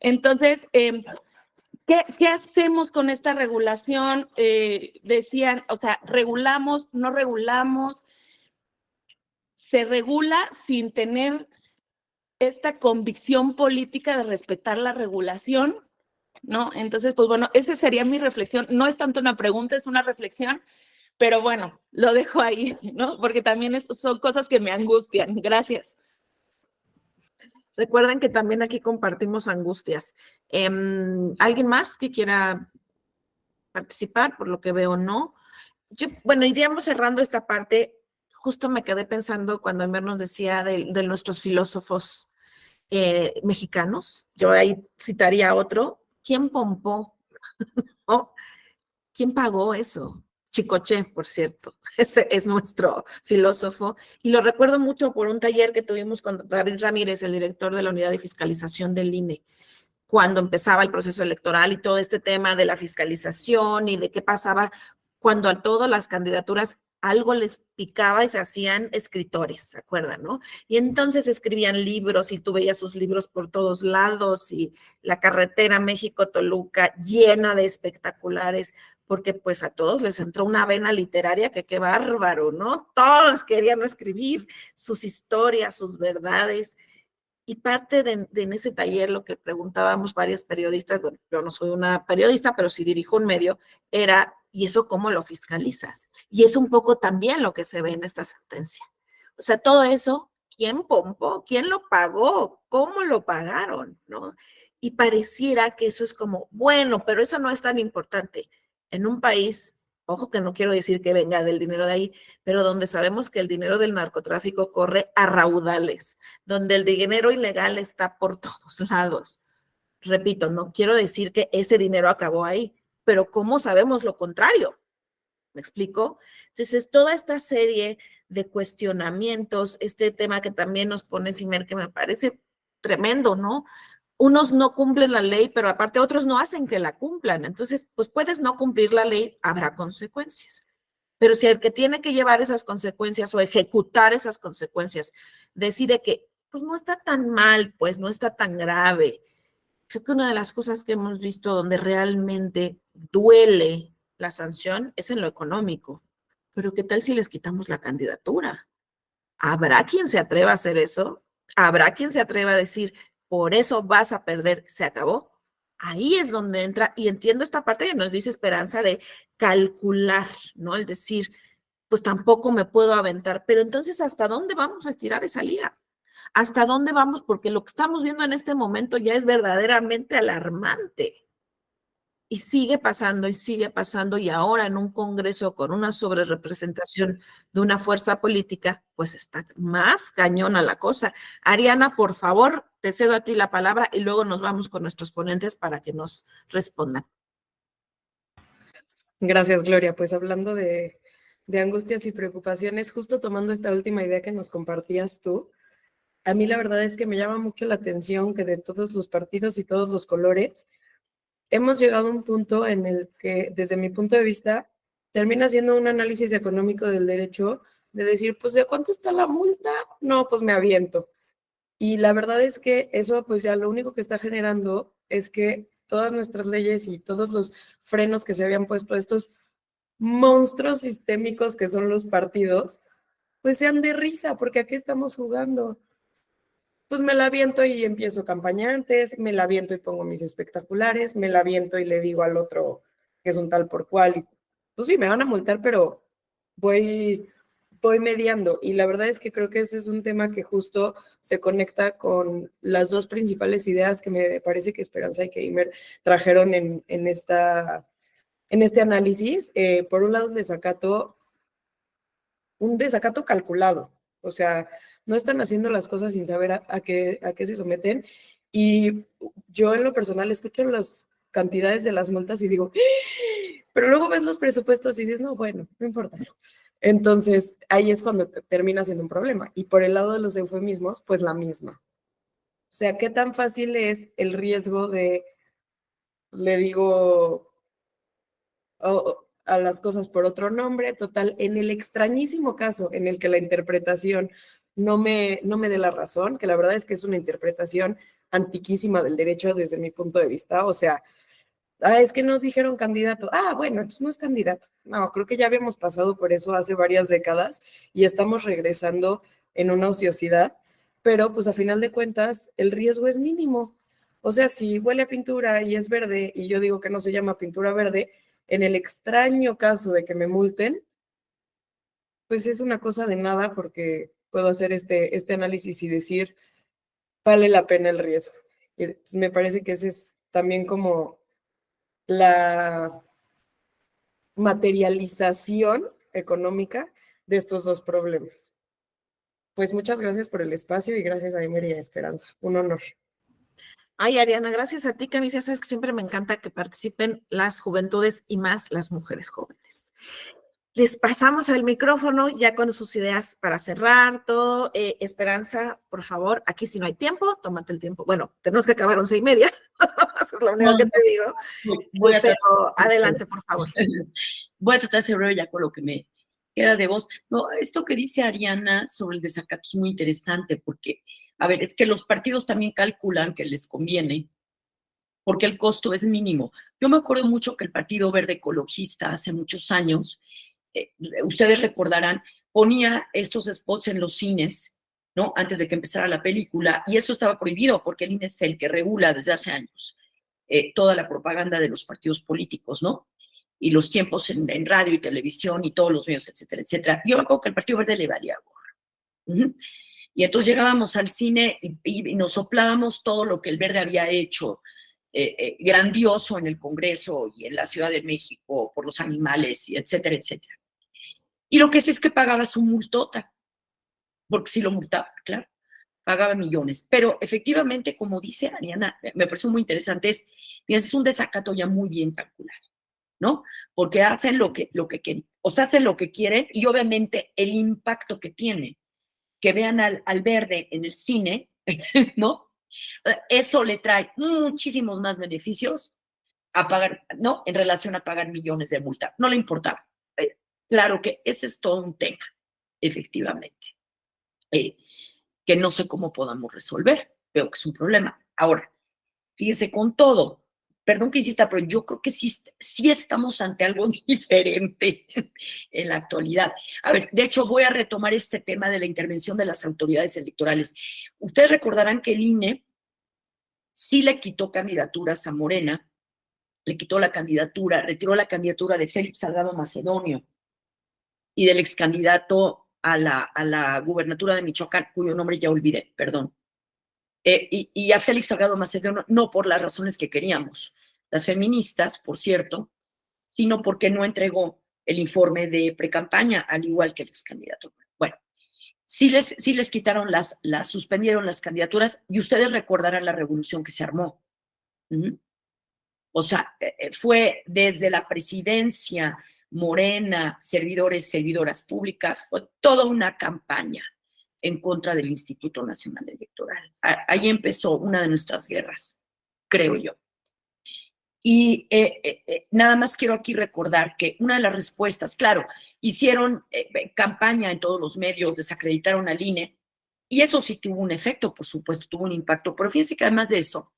Entonces, ¿qué hacemos con esta regulación? Decían, o sea, regulamos, no regulamos, se regula sin tener esta convicción política de respetar la regulación, ¿no? Entonces, pues bueno, esa sería mi reflexión. No es tanto una pregunta, es una reflexión, pero bueno, lo dejo ahí, ¿no? Porque también son cosas que me angustian. Gracias. Recuerden que también aquí compartimos angustias. ¿Alguien más que quiera participar? Por lo que veo, no. Bueno, iríamos cerrando esta parte. Justo me quedé pensando cuando Enver nos decía de nuestros filósofos mexicanos. Yo ahí citaría otro. ¿Quién pompó? ¿Oh? ¿Quién pagó eso? Chicoche, por cierto, ese es nuestro filósofo. Y lo recuerdo mucho por un taller que tuvimos con David Ramírez, el director de la unidad de fiscalización del INE, cuando empezaba el proceso electoral y todo este tema de la fiscalización y de qué pasaba cuando a todas las candidaturas algo les picaba y se hacían escritores, ¿se acuerdan, no? Y entonces escribían libros y tú veías sus libros por todos lados y la carretera México-Toluca llena de espectaculares, porque pues a todos les entró una vena literaria que qué bárbaro, ¿no? Todos querían escribir sus historias, sus verdades. Y parte en ese taller, lo que preguntábamos varias periodistas, bueno, yo no soy una periodista, pero sí dirijo un medio, era, ¿y eso cómo lo fiscalizas? Y es un poco también lo que se ve en esta sentencia. O sea, todo eso, ¿quién pompó? ¿Quién lo pagó? ¿Cómo lo pagaron? ¿No? Y pareciera que eso es como, bueno, pero eso no es tan importante. En un país, ojo que no quiero decir que venga del dinero de ahí, pero donde sabemos que el dinero del narcotráfico corre a raudales, donde el dinero ilegal está por todos lados. Repito, no quiero decir que ese dinero acabó ahí, pero ¿cómo sabemos lo contrario? ¿Me explico? Entonces, toda esta serie de cuestionamientos, este tema que también nos pone Simer, que me parece tremendo, ¿no? Unos no cumplen la ley, pero aparte otros no hacen que la cumplan. Entonces, pues puedes no cumplir la ley, habrá consecuencias. Pero si el que tiene que llevar esas consecuencias o ejecutar esas consecuencias decide que pues no está tan mal, pues no está tan grave. Creo que una de las cosas que hemos visto donde realmente duele la sanción es en lo económico. Pero ¿qué tal si les quitamos la candidatura? ¿Habrá quien se atreva a hacer eso? ¿Habrá quien se atreva a decir, por eso vas a perder, se acabó? Ahí es donde entra, y entiendo esta parte que nos dice Esperanza de calcular, ¿no? El decir, pues tampoco me puedo aventar, pero entonces, ¿hasta dónde vamos a estirar esa liga? ¿Hasta dónde vamos? Porque lo que estamos viendo en este momento ya es verdaderamente alarmante. Y sigue pasando, y ahora en un Congreso con una sobrerepresentación de una fuerza política, pues está más cañona la cosa. Ariana, por favor, te cedo a ti la palabra y luego nos vamos con nuestros ponentes para que nos respondan. Gracias, Gloria. Pues hablando de angustias y preocupaciones, justo tomando esta última idea que nos compartías tú, a mí la verdad es que me llama mucho la atención que de todos los partidos y todos los colores, hemos llegado a un punto en el que, desde mi punto de vista, termina siendo un análisis económico del derecho de decir, pues, ¿de cuánto está la multa? No, pues me aviento. Y la verdad es que eso, pues ya lo único que está generando es que todas nuestras leyes y todos los frenos que se habían puesto a estos monstruos sistémicos que son los partidos, pues sean de risa, porque aquí estamos jugando. Pues me la aviento y empiezo campaña antes, me la aviento y pongo mis espectaculares, me la aviento y le digo al otro que es un tal por cual, y pues sí, me van a multar, pero voy, voy mediando. Y la verdad es que creo que ese es un tema que justo se conecta con las dos principales ideas que me parece que Esperanza y Keimer trajeron en este análisis. Por un lado, un desacato calculado, o sea, no están haciendo las cosas sin saber a qué se someten. Y yo en lo personal escucho las cantidades de las multas y digo, pero luego ves los presupuestos y dices, no, bueno, no importa. Entonces, ahí es cuando termina siendo un problema. Y por el lado de los eufemismos, pues la misma. O sea, ¿qué tan fácil es el riesgo de, le digo, a las cosas por otro nombre? Total, en el extrañísimo caso en el que la interpretación no me dé la razón, que la verdad es que es una interpretación antiquísima del derecho desde mi punto de vista, o sea, es que no dijeron candidato. Bueno, entonces no es candidato. No, creo que ya habíamos pasado por eso hace varias décadas y estamos regresando en una ociosidad, pero pues a final de cuentas el riesgo es mínimo. O sea, si huele a pintura y es verde y yo digo que no se llama pintura verde, en el extraño caso de que me multen, pues es una cosa de nada porque puedo hacer este análisis y decir, vale la pena el riesgo. Y pues, me parece que ese es también como la materialización económica de estos dos problemas. Pues muchas gracias por el espacio y gracias a Emery y a Esperanza. Un honor. Ay, Ariana, gracias a ti, Cami. Ya sabes que siempre me encanta que participen las juventudes y más las mujeres jóvenes. Les pasamos el micrófono ya con sus ideas para cerrar todo. Esperanza, por favor, aquí si no hay tiempo, tómate el tiempo. Bueno, tenemos que acabar 11:30, eso es lo único que te digo. Voy a Pero adelante, por favor. Voy a tratar de cerrar ya con lo que me queda de voz. No, esto que dice Ariana sobre el desacato es muy interesante porque, a ver, es que los partidos también calculan que les conviene porque el costo es mínimo. Yo me acuerdo mucho que el Partido Verde Ecologista hace muchos años, ustedes recordarán, ponía estos spots en los cines, ¿no? Antes de que empezara la película, y eso estaba prohibido porque el INE es el que regula desde hace años toda la propaganda de los partidos políticos, ¿no? Y los tiempos en radio y televisión y todos los medios, etcétera, etcétera. Yo me acuerdo que el Partido Verde le valía gorro. Y entonces llegábamos al cine y nos soplábamos todo lo que el Verde había hecho, grandioso en el Congreso y en la Ciudad de México por los animales, y etcétera, etcétera. Y lo que sí es que pagaba su multota, porque sí lo multaba, claro, pagaba millones. Pero efectivamente, como dice Ariana, me pareció muy interesante, es un desacato ya muy bien calculado, ¿no? Porque hacen lo que quieren, o sea, hacen lo que quieren y obviamente el impacto que tiene, que vean al Verde en el cine, ¿no? Eso le trae muchísimos más beneficios a pagar, ¿no? En relación a pagar millones de multa. No le importaba. Claro que ese es todo un tema, efectivamente, que no sé cómo podamos resolver. Veo que es un problema. Ahora, fíjese, con todo, perdón que insista, pero yo creo que sí estamos ante algo diferente en la actualidad. A ver, de hecho, voy a retomar este tema de la intervención de las autoridades electorales. Ustedes recordarán que el INE sí le quitó candidaturas a Morena, le quitó la candidatura, retiró la candidatura de Félix Salgado Macedonio y del ex candidato a la gubernatura de Michoacán, cuyo nombre ya olvidé, perdón. Y a Félix Salgado Macedonio no por las razones que queríamos, las feministas, por cierto, sino porque no entregó el informe de precampaña, al igual que el ex candidato. Bueno, sí les quitaron suspendieron las candidaturas y ustedes recordarán la revolución que se armó. O sea, fue desde la presidencia, Morena, servidores, servidoras públicas, fue toda una campaña en contra del Instituto Nacional Electoral. Ahí empezó una de nuestras guerras, creo yo. Y nada más quiero aquí recordar que una de las respuestas, claro, hicieron campaña en todos los medios, desacreditaron al INE, y eso sí tuvo un efecto, por supuesto, tuvo un impacto, pero fíjense que además de eso,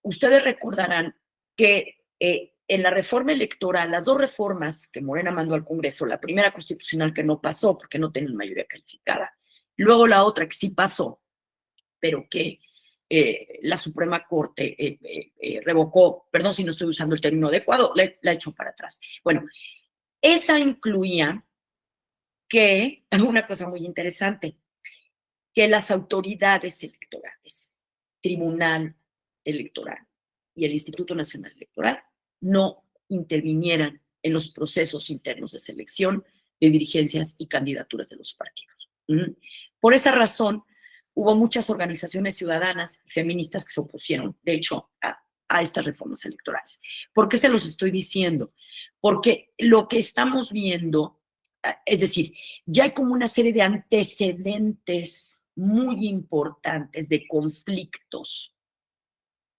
ustedes recordarán que en la reforma electoral, las dos reformas que Morena mandó al Congreso, la primera constitucional que no pasó porque no tenían mayoría calificada, luego la otra que sí pasó, pero que la Suprema Corte revocó, perdón si no estoy usando el término adecuado, la echó para atrás. Bueno, esa incluía que, una cosa muy interesante, que las autoridades electorales, Tribunal Electoral y el Instituto Nacional Electoral, no intervinieran en los procesos internos de selección de dirigencias y candidaturas de los partidos. Por esa razón, hubo muchas organizaciones ciudadanas y feministas que se opusieron, de hecho, a estas reformas electorales. ¿Por qué se los estoy diciendo? Porque lo que estamos viendo, es decir, ya hay como una serie de antecedentes muy importantes de conflictos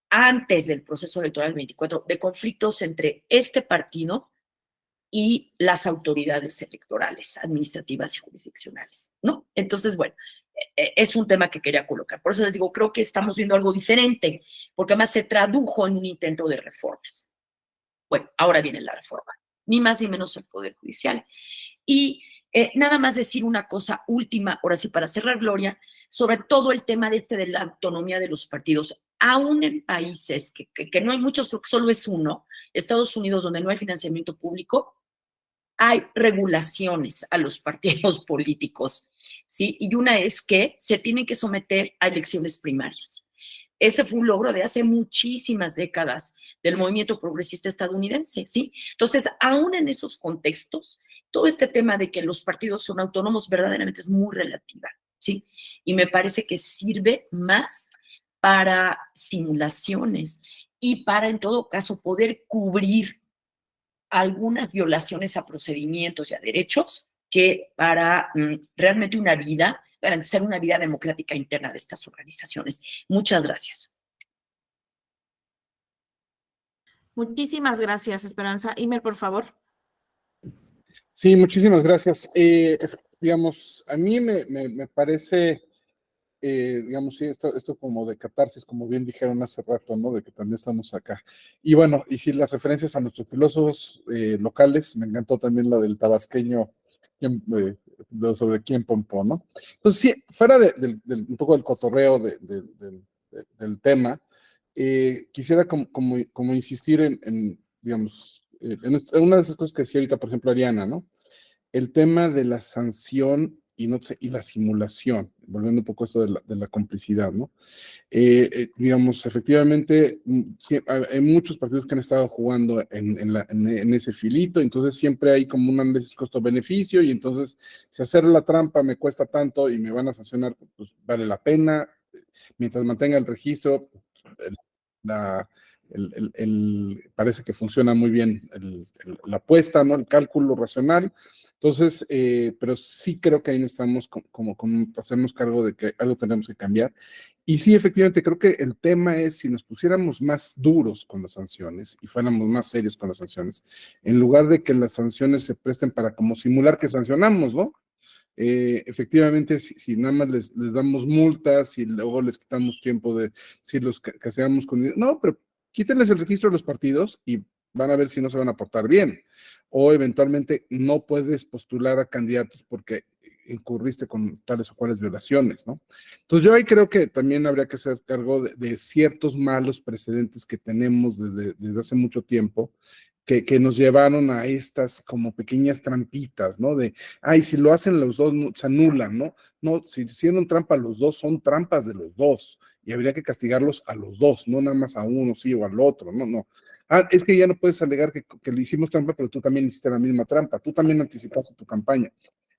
antes del proceso electoral 24, de conflictos entre este partido y las autoridades electorales, administrativas y jurisdiccionales, ¿no? Entonces, bueno, es un tema que quería colocar. Por eso les digo, creo que estamos viendo algo diferente, porque además se tradujo en un intento de reformas. Bueno, ahora viene la reforma, ni más ni menos el Poder Judicial. Y nada más decir una cosa última, ahora sí, para cerrar, Gloria, sobre todo el tema de la autonomía de los partidos. Aún en países que no hay muchos, creo que solo es uno, Estados Unidos, donde no hay financiamiento público, hay regulaciones a los partidos políticos, ¿sí? Y una es que se tienen que someter a elecciones primarias. Ese fue un logro de hace muchísimas décadas del movimiento progresista estadounidense, ¿sí? Entonces, aún en esos contextos, todo este tema de que los partidos son autónomos verdaderamente es muy relativa, ¿sí? Y me parece que sirve más para simulaciones y para, en todo caso, poder cubrir algunas violaciones a procedimientos y a derechos que para realmente una vida, garantizar una vida democrática interna de estas organizaciones. Muchas gracias. Muchísimas gracias, Esperanza. Imer, por favor. Sí, muchísimas gracias. Digamos, a mí me parece, digamos, sí, esto como de catarsis, como bien dijeron hace rato, ¿no? De que también estamos acá. Y bueno, y sí, las referencias a nuestros filósofos locales, me encantó también la del tabasqueño sobre quién Pompó, ¿no? Entonces, sí, fuera un poco del cotorreo del tema, quisiera como insistir digamos, en una de esas cosas que decía ahorita, por ejemplo, Ariana, ¿no? El tema de la sanción y, no sé, y la simulación, volviendo un poco a esto de la complicidad, ¿no? Digamos, efectivamente, sí, hay muchos partidos que han estado jugando en ese filito, entonces siempre hay como un análisis costo-beneficio, y entonces, si hacer la trampa me cuesta tanto y me van a sancionar, pues vale la pena, mientras mantenga el registro, parece que funciona muy bien la apuesta, ¿no? El cálculo racional. Entonces, pero sí creo que ahí necesitamos como hacernos cargo de que algo tenemos que cambiar. Y sí, efectivamente, creo que el tema es si nos pusiéramos más duros con las sanciones y fuéramos más serios con las sanciones, en lugar de que las sanciones se presten para como simular que sancionamos, ¿no? Efectivamente, si nada más les damos multas y luego les quitamos tiempo de si los caseamos con... No, pero quítenles el registro de los partidos y van a ver si no se van a portar bien. O eventualmente no puedes postular a candidatos porque incurriste con tales o cuales violaciones, ¿no? Entonces yo ahí creo que también habría que hacer cargo de ciertos malos precedentes que tenemos desde hace mucho tiempo, que nos llevaron a estas como pequeñas trampitas, ¿no? De, ay, si lo hacen los dos, se anulan, ¿no? No, si hicieron trampa los dos, son trampas de los dos, y habría que castigarlos a los dos, no nada más a uno, sí, o al otro, no. Ah, es que ya no puedes alegar que le hicimos trampa, pero tú también hiciste la misma trampa, tú también anticipaste tu campaña.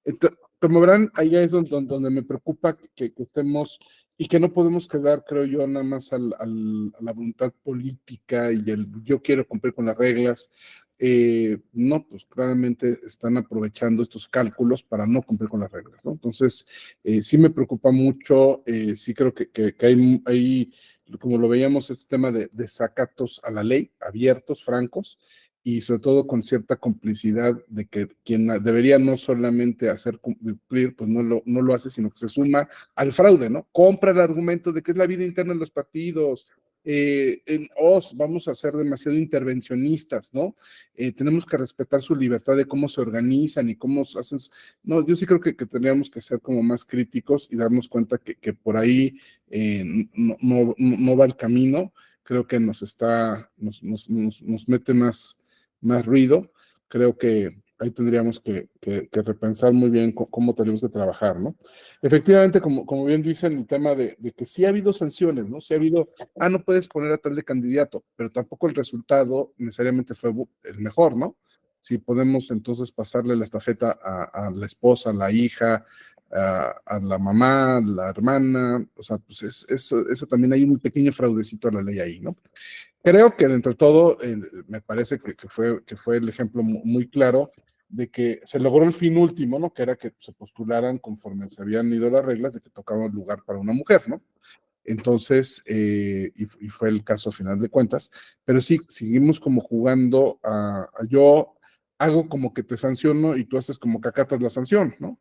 Entonces, como verán, ahí es donde me preocupa que estemos y que no podemos quedar, creo yo, nada más a la voluntad política y yo quiero cumplir con las reglas. No, pues claramente están aprovechando estos cálculos para no cumplir con las reglas, ¿no? Entonces, sí me preocupa mucho, sí creo que hay como lo veíamos, este tema de desacatos a la ley, abiertos, francos, y sobre todo con cierta complicidad de que quien debería no solamente hacer cumplir, pues no lo hace, sino que se suma al fraude, ¿no? Compra el argumento de que es la vida interna de los partidos, vamos a ser demasiado intervencionistas, ¿no? Tenemos que respetar su libertad de cómo se organizan y cómo hacen. No, yo sí creo que tendríamos que ser como más críticos y darnos cuenta que por ahí no va el camino. Creo que nos mete más ruido. Creo que ahí tendríamos que repensar muy bien cómo tenemos que trabajar, ¿no? Efectivamente, como bien dicen, el tema de que sí ha habido sanciones, ¿no? Sí ha habido, no puedes poner a tal de candidato, pero tampoco el resultado necesariamente fue el mejor, ¿no? Si podemos entonces pasarle la estafeta a la esposa, a la hija, a la mamá, a la hermana, o sea, pues eso también hay un pequeño fraudecito a la ley ahí, ¿no? Creo que dentro de todo, me parece que fue el ejemplo muy claro de que se logró el fin último, ¿no? Que era que se postularan conforme se habían ido las reglas de que tocaba un lugar para una mujer, ¿no? Entonces, y fue el caso a final de cuentas, pero sí, seguimos como jugando yo hago como que te sanciono y tú haces como que acatas la sanción, ¿no?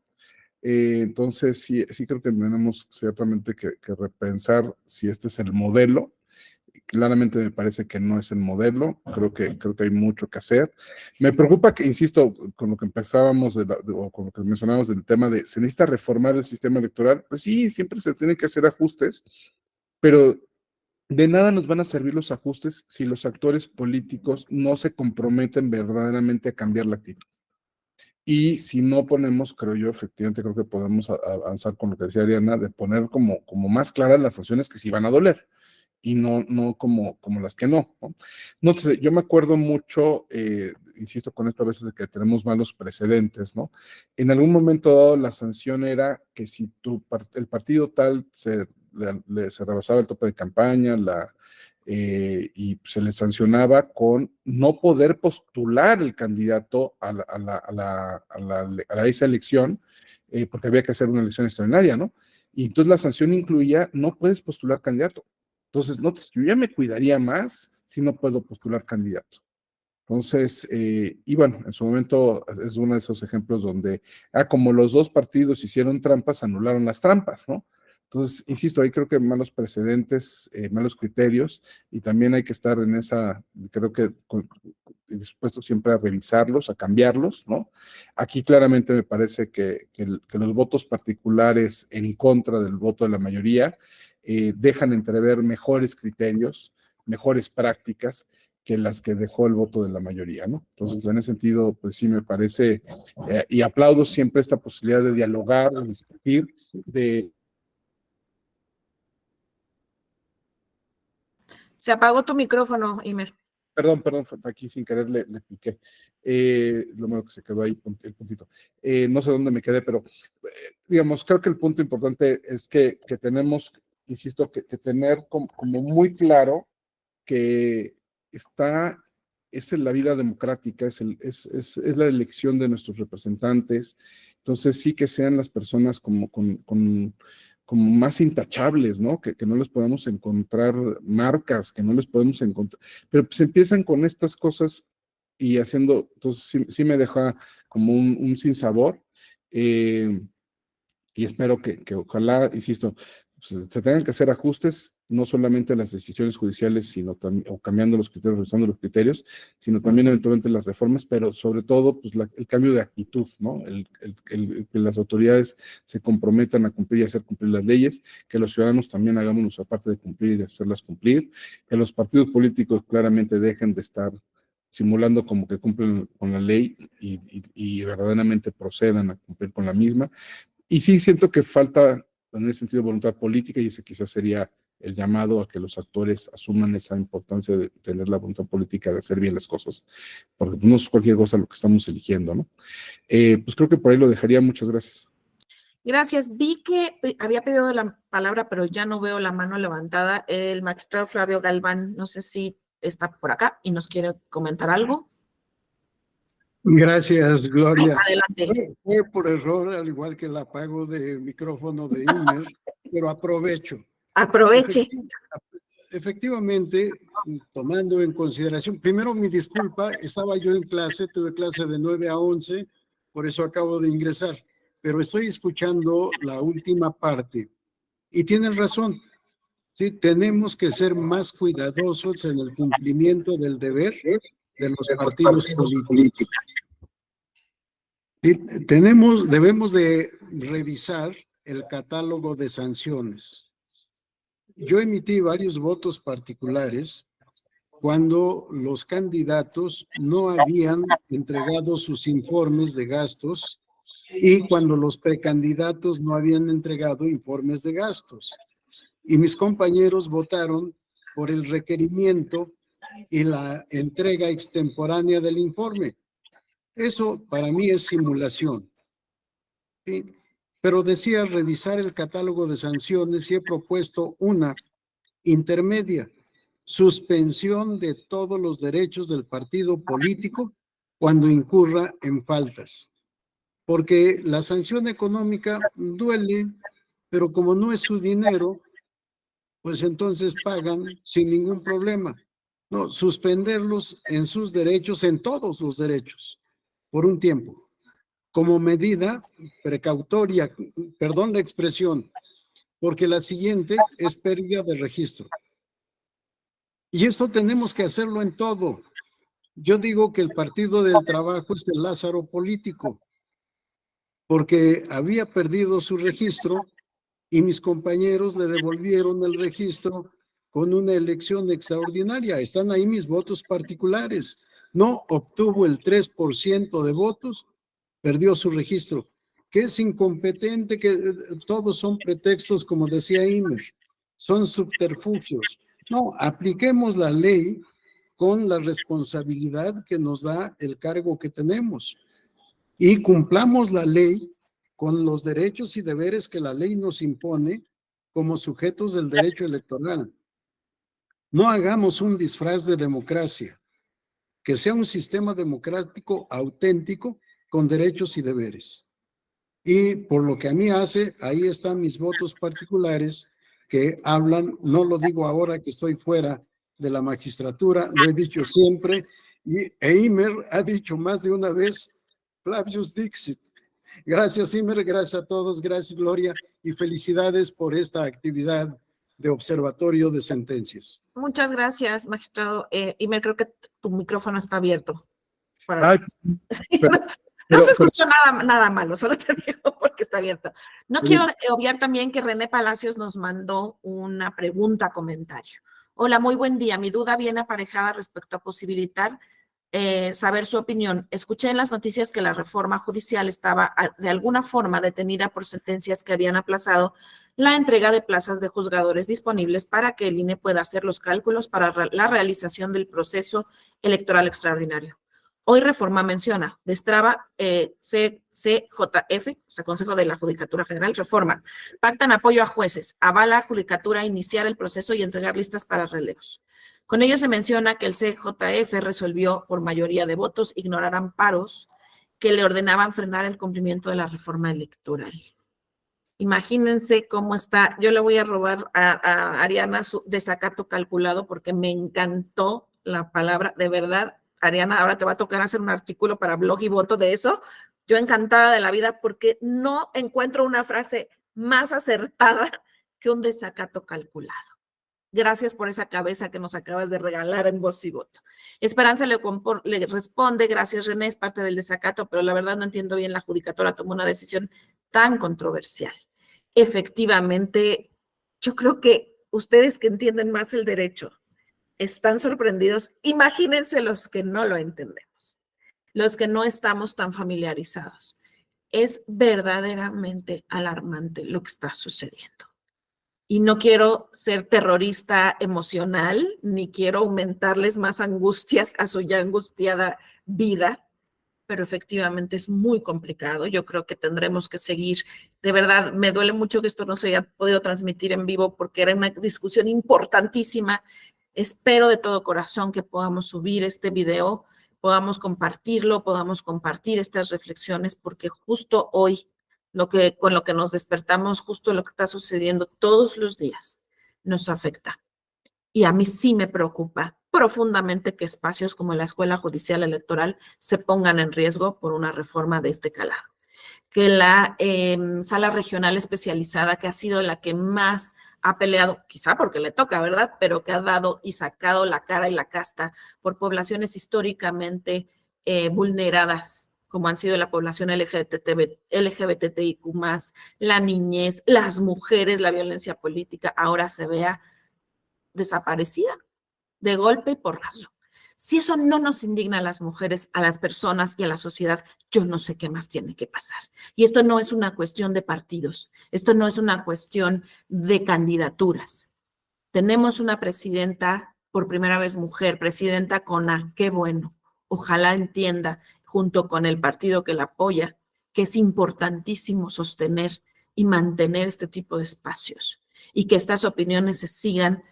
Entonces, sí creo que tenemos ciertamente que repensar si este es el modelo. Claramente me parece que no es el modelo, creo que hay mucho que hacer. Me preocupa que, insisto, con lo que empezábamos o con lo que mencionábamos del tema de se necesita reformar el sistema electoral, pues sí, siempre se tienen que hacer ajustes, pero de nada nos van a servir los ajustes si los actores políticos no se comprometen verdaderamente a cambiar la actitud. Y si no ponemos, creo yo, efectivamente, creo que podemos avanzar con lo que decía Ariana, de poner como más claras las sanciones que sí van a doler y no como las que no. No sé, yo me acuerdo mucho, insisto con esto a veces de que tenemos malos precedentes, ¿no? En algún momento dado la sanción era que si el partido tal se rebasaba el tope de campaña, y se le sancionaba con no poder postular el candidato a esa elección, porque había que hacer una elección extraordinaria, ¿no? Y entonces la sanción incluía, no puedes postular candidato. Entonces, no, yo ya me cuidaría más si no puedo postular candidato. Entonces, y bueno, en su momento es uno de esos ejemplos donde, como los dos partidos hicieron trampas, anularon las trampas, ¿no? Entonces, insisto, ahí creo que malos precedentes, malos criterios, y también hay que estar en creo que dispuesto siempre a revisarlos, a cambiarlos, ¿no? Aquí claramente me parece que los votos particulares en contra del voto de la mayoría dejan entrever mejores criterios, mejores prácticas que las que dejó el voto de la mayoría, ¿no? Entonces, en ese sentido, pues sí me parece, y aplaudo siempre esta posibilidad de dialogar, de discutir, Se apagó tu micrófono, Imer. Perdón, aquí sin querer le piqué. Lo malo que se quedó ahí, el puntito. No sé dónde me quedé, pero digamos, creo que el punto importante es que tenemos, insisto, que tener como muy claro que es en la vida democrática, es la elección de nuestros representantes. Entonces sí que sean las personas como más intachables, ¿no? Que no les podemos encontrar marcas, que no les podemos encontrar, pero pues empiezan con estas cosas y haciendo, entonces sí me deja como un sinsabor, y espero que ojalá, insisto, pues, se tengan que hacer ajustes, no solamente a las decisiones judiciales, sino también, o cambiando los criterios, revisando los criterios, sino también eventualmente las reformas, pero sobre todo, pues el cambio de actitud, ¿no? Que las autoridades se comprometan a cumplir y hacer cumplir las leyes, que los ciudadanos también hagamos nuestra parte de cumplir y de hacerlas cumplir, que los partidos políticos claramente dejen de estar simulando como que cumplen con la ley y verdaderamente procedan a cumplir con la misma. Y sí siento que falta en ese sentido voluntad política, y ese quizás sería el llamado a que los actores asuman esa importancia de tener la voluntad política de hacer bien las cosas, porque no es cualquier cosa lo que estamos eligiendo, ¿no? Pues creo que por ahí lo dejaría. Muchas gracias. Gracias. Vi que había pedido la palabra, pero ya no veo la mano levantada. El magistrado Flavio Galván, no sé si está por acá y nos quiere comentar algo. Gracias, Gloria. Adelante. Fue por error, al igual que el apago de micrófono de Imer, pero aprovecho. Aproveche. efectivamente, tomando en consideración, primero mi disculpa, estaba yo en clase, tuve clase de 9 a 11, por eso acabo de ingresar, pero estoy escuchando la última parte y tienen razón. Sí, tenemos que ser más cuidadosos en el cumplimiento del deber de los partidos políticos. Sí, debemos de revisar el catálogo de sanciones. Yo emití varios votos particulares cuando los candidatos no habían entregado sus informes de gastos y cuando los precandidatos no habían entregado informes de gastos. Y mis compañeros votaron por el requerimiento y la entrega extemporánea del informe. Eso para mí es simulación. ¿Sí? Pero decía revisar el catálogo de sanciones y he propuesto una intermedia: suspensión de todos los derechos del partido político cuando incurra en faltas. Porque la sanción económica duele, pero como no es su dinero, pues entonces pagan sin ningún problema. No, suspenderlos en sus derechos, en todos los derechos, por un tiempo, como medida precautoria, perdón la expresión, porque la siguiente es pérdida de registro. Y eso tenemos que hacerlo en todo. Yo digo que el Partido del Trabajo es el Lázaro político, porque había perdido su registro y mis compañeros le devolvieron el registro con una elección extraordinaria. Están ahí mis votos particulares. No obtuvo el 3% de votos, perdió su registro. Que es incompetente, que todos son pretextos, como decía Imer, son subterfugios. No, apliquemos la ley con la responsabilidad que nos da el cargo que tenemos y cumplamos la ley con los derechos y deberes que la ley nos impone como sujetos del derecho electoral. No hagamos un disfraz de democracia, que sea un sistema democrático auténtico con derechos y deberes. Y por lo que a mí hace, ahí están mis votos particulares que hablan, no lo digo ahora que estoy fuera de la magistratura, lo he dicho siempre, y Eimer ha dicho más de una vez, Flavius Dixit. Gracias, Imer, gracias a todos, gracias, Gloria, y felicidades por esta actividad de observatorio de sentencias. Muchas gracias, magistrado. Imer, creo que tu micrófono está abierto. Ay, No se escuchó nada malo, solo te digo porque está abierto. No Sí. quiero obviar también que René Palacios nos mandó una pregunta, comentario. Hola, muy buen día. Mi duda viene aparejada respecto a posibilitar saber su opinión. Escuché en las noticias que la reforma judicial estaba de alguna forma detenida por sentencias que habían aplazado la entrega de plazas de juzgadores disponibles para que el INE pueda hacer los cálculos para la realización del proceso electoral extraordinario. Hoy Reforma menciona, destraba CJF, o sea, Consejo de la Judicatura Federal, Reforma, pactan apoyo a jueces, avala a Judicatura iniciar el proceso y entregar listas para relevos. Con ello se menciona que el CJF resolvió por mayoría de votos ignorar amparos que le ordenaban frenar el cumplimiento de la reforma electoral. Imagínense cómo está. Yo le voy a robar a Ariana su desacato calculado porque me encantó la palabra, de verdad. Ariana, ahora te va a tocar hacer un artículo para Blog y Voto de eso. Yo encantada de la vida porque no encuentro una frase más acertada que un desacato calculado. Gracias por esa cabeza que nos acabas de regalar en Voz y Voto. Esperanza le responde, gracias René, es parte del desacato, pero la verdad no entiendo bien, la judicatura tomó una decisión tan controversial. Efectivamente, yo creo que ustedes que entienden más el derecho están sorprendidos. Imagínense los que no lo entendemos, los que no estamos tan familiarizados. Es verdaderamente alarmante lo que está sucediendo. Y no quiero ser terrorista emocional, ni quiero aumentarles más angustias a su ya angustiada vida, pero efectivamente es muy complicado. Yo creo que tendremos que seguir. De verdad, me duele mucho que esto no se haya podido transmitir en vivo porque era una discusión importantísima. Espero de todo corazón que podamos subir este video, podamos compartirlo, podamos compartir estas reflexiones, porque justo hoy, con lo que nos despertamos, justo lo que está sucediendo todos los días, nos afecta. Y a mí sí me preocupa profundamente que espacios como la Escuela Judicial Electoral se pongan en riesgo por una reforma de este calado. Que la sala regional especializada, que ha sido la que más ha peleado, quizá porque le toca, ¿verdad? Pero que ha dado y sacado la cara y la casta por poblaciones históricamente vulneradas, como han sido la población LGBTIQ+, la niñez, las mujeres, la violencia política, ahora se vea desaparecida de golpe y porrazo. Si eso no nos indigna a las mujeres, a las personas y a la sociedad, yo no sé qué más tiene que pasar. Y esto no es una cuestión de partidos, esto no es una cuestión de candidaturas. Tenemos una presidenta, por primera vez mujer, presidenta con A, qué bueno. Ojalá entienda, junto con el partido que la apoya, que es importantísimo sostener y mantener este tipo de espacios y que estas opiniones se sigan,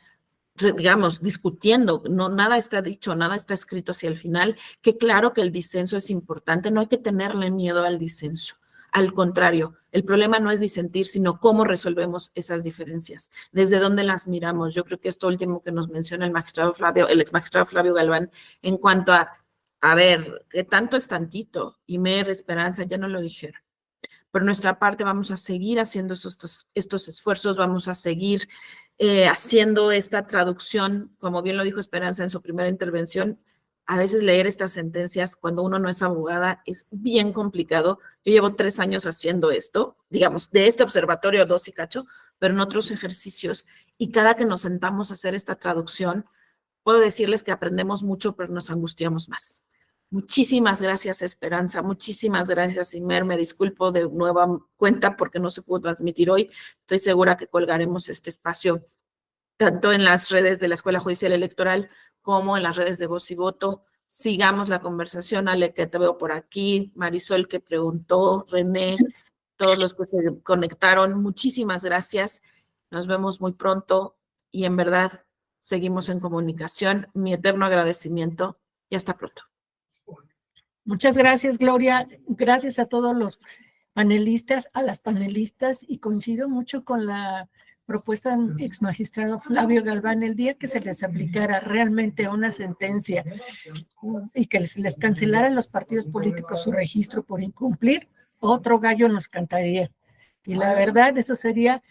digamos, discutiendo, no, nada está dicho, nada está escrito hacia el final, que claro que el disenso es importante, no hay que tenerle miedo al disenso. Al contrario, el problema no es disentir, sino cómo resolvemos esas diferencias, desde dónde las miramos. Yo creo que esto último que nos menciona el ex magistrado Flavio Galván, en cuanto a ver, que tanto es tantito, y Mer, Esperanza, ya no lo dijeron. Por nuestra parte vamos a seguir haciendo estos esfuerzos, vamos a seguir haciendo esta traducción, como bien lo dijo Esperanza en su primera intervención. A veces leer estas sentencias cuando uno no es abogada es bien complicado. Yo llevo 3 años haciendo esto, digamos, de este observatorio 2 y cacho, pero en otros ejercicios, y cada que nos sentamos a hacer esta traducción, puedo decirles que aprendemos mucho, pero nos angustiamos más. Muchísimas gracias, Esperanza. Muchísimas gracias, Imer. Me disculpo de nueva cuenta porque no se pudo transmitir hoy. Estoy segura que colgaremos este espacio tanto en las redes de la Escuela Judicial Electoral como en las redes de Voz y Voto. Sigamos la conversación. Ale, que te veo por aquí. Marisol, que preguntó. René, todos los que se conectaron. Muchísimas gracias. Nos vemos muy pronto y en verdad seguimos en comunicación. Mi eterno agradecimiento y hasta pronto. Muchas gracias, Gloria. Gracias a todos los panelistas, a las panelistas, y coincido mucho con la propuesta del ex magistrado Flavio Galván. El día que se les aplicara realmente una sentencia y que les cancelaran los partidos políticos su registro por incumplir, otro gallo nos cantaría. Y la verdad, eso sería,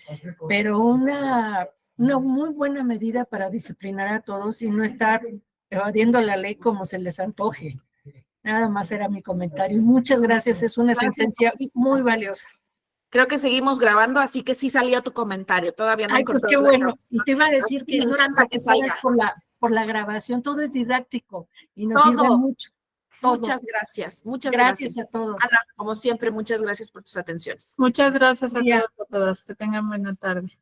pero una muy buena medida para disciplinar a todos y no estar evadiendo la ley como se les antoje. Nada más era mi comentario. Muchas gracias, es una sentencia muy valiosa. Creo que seguimos grabando, así que sí salió tu comentario. Todavía no. Ay, pues qué bueno. Y te iba a decir que me no encanta que salga por la grabación, todo es didáctico y nos sirve mucho. Todo. Muchas gracias. Muchas gracias a todos. Ana, como siempre, muchas gracias por tus atenciones. Muchas gracias a todos y a todas. Que tengan buena tarde.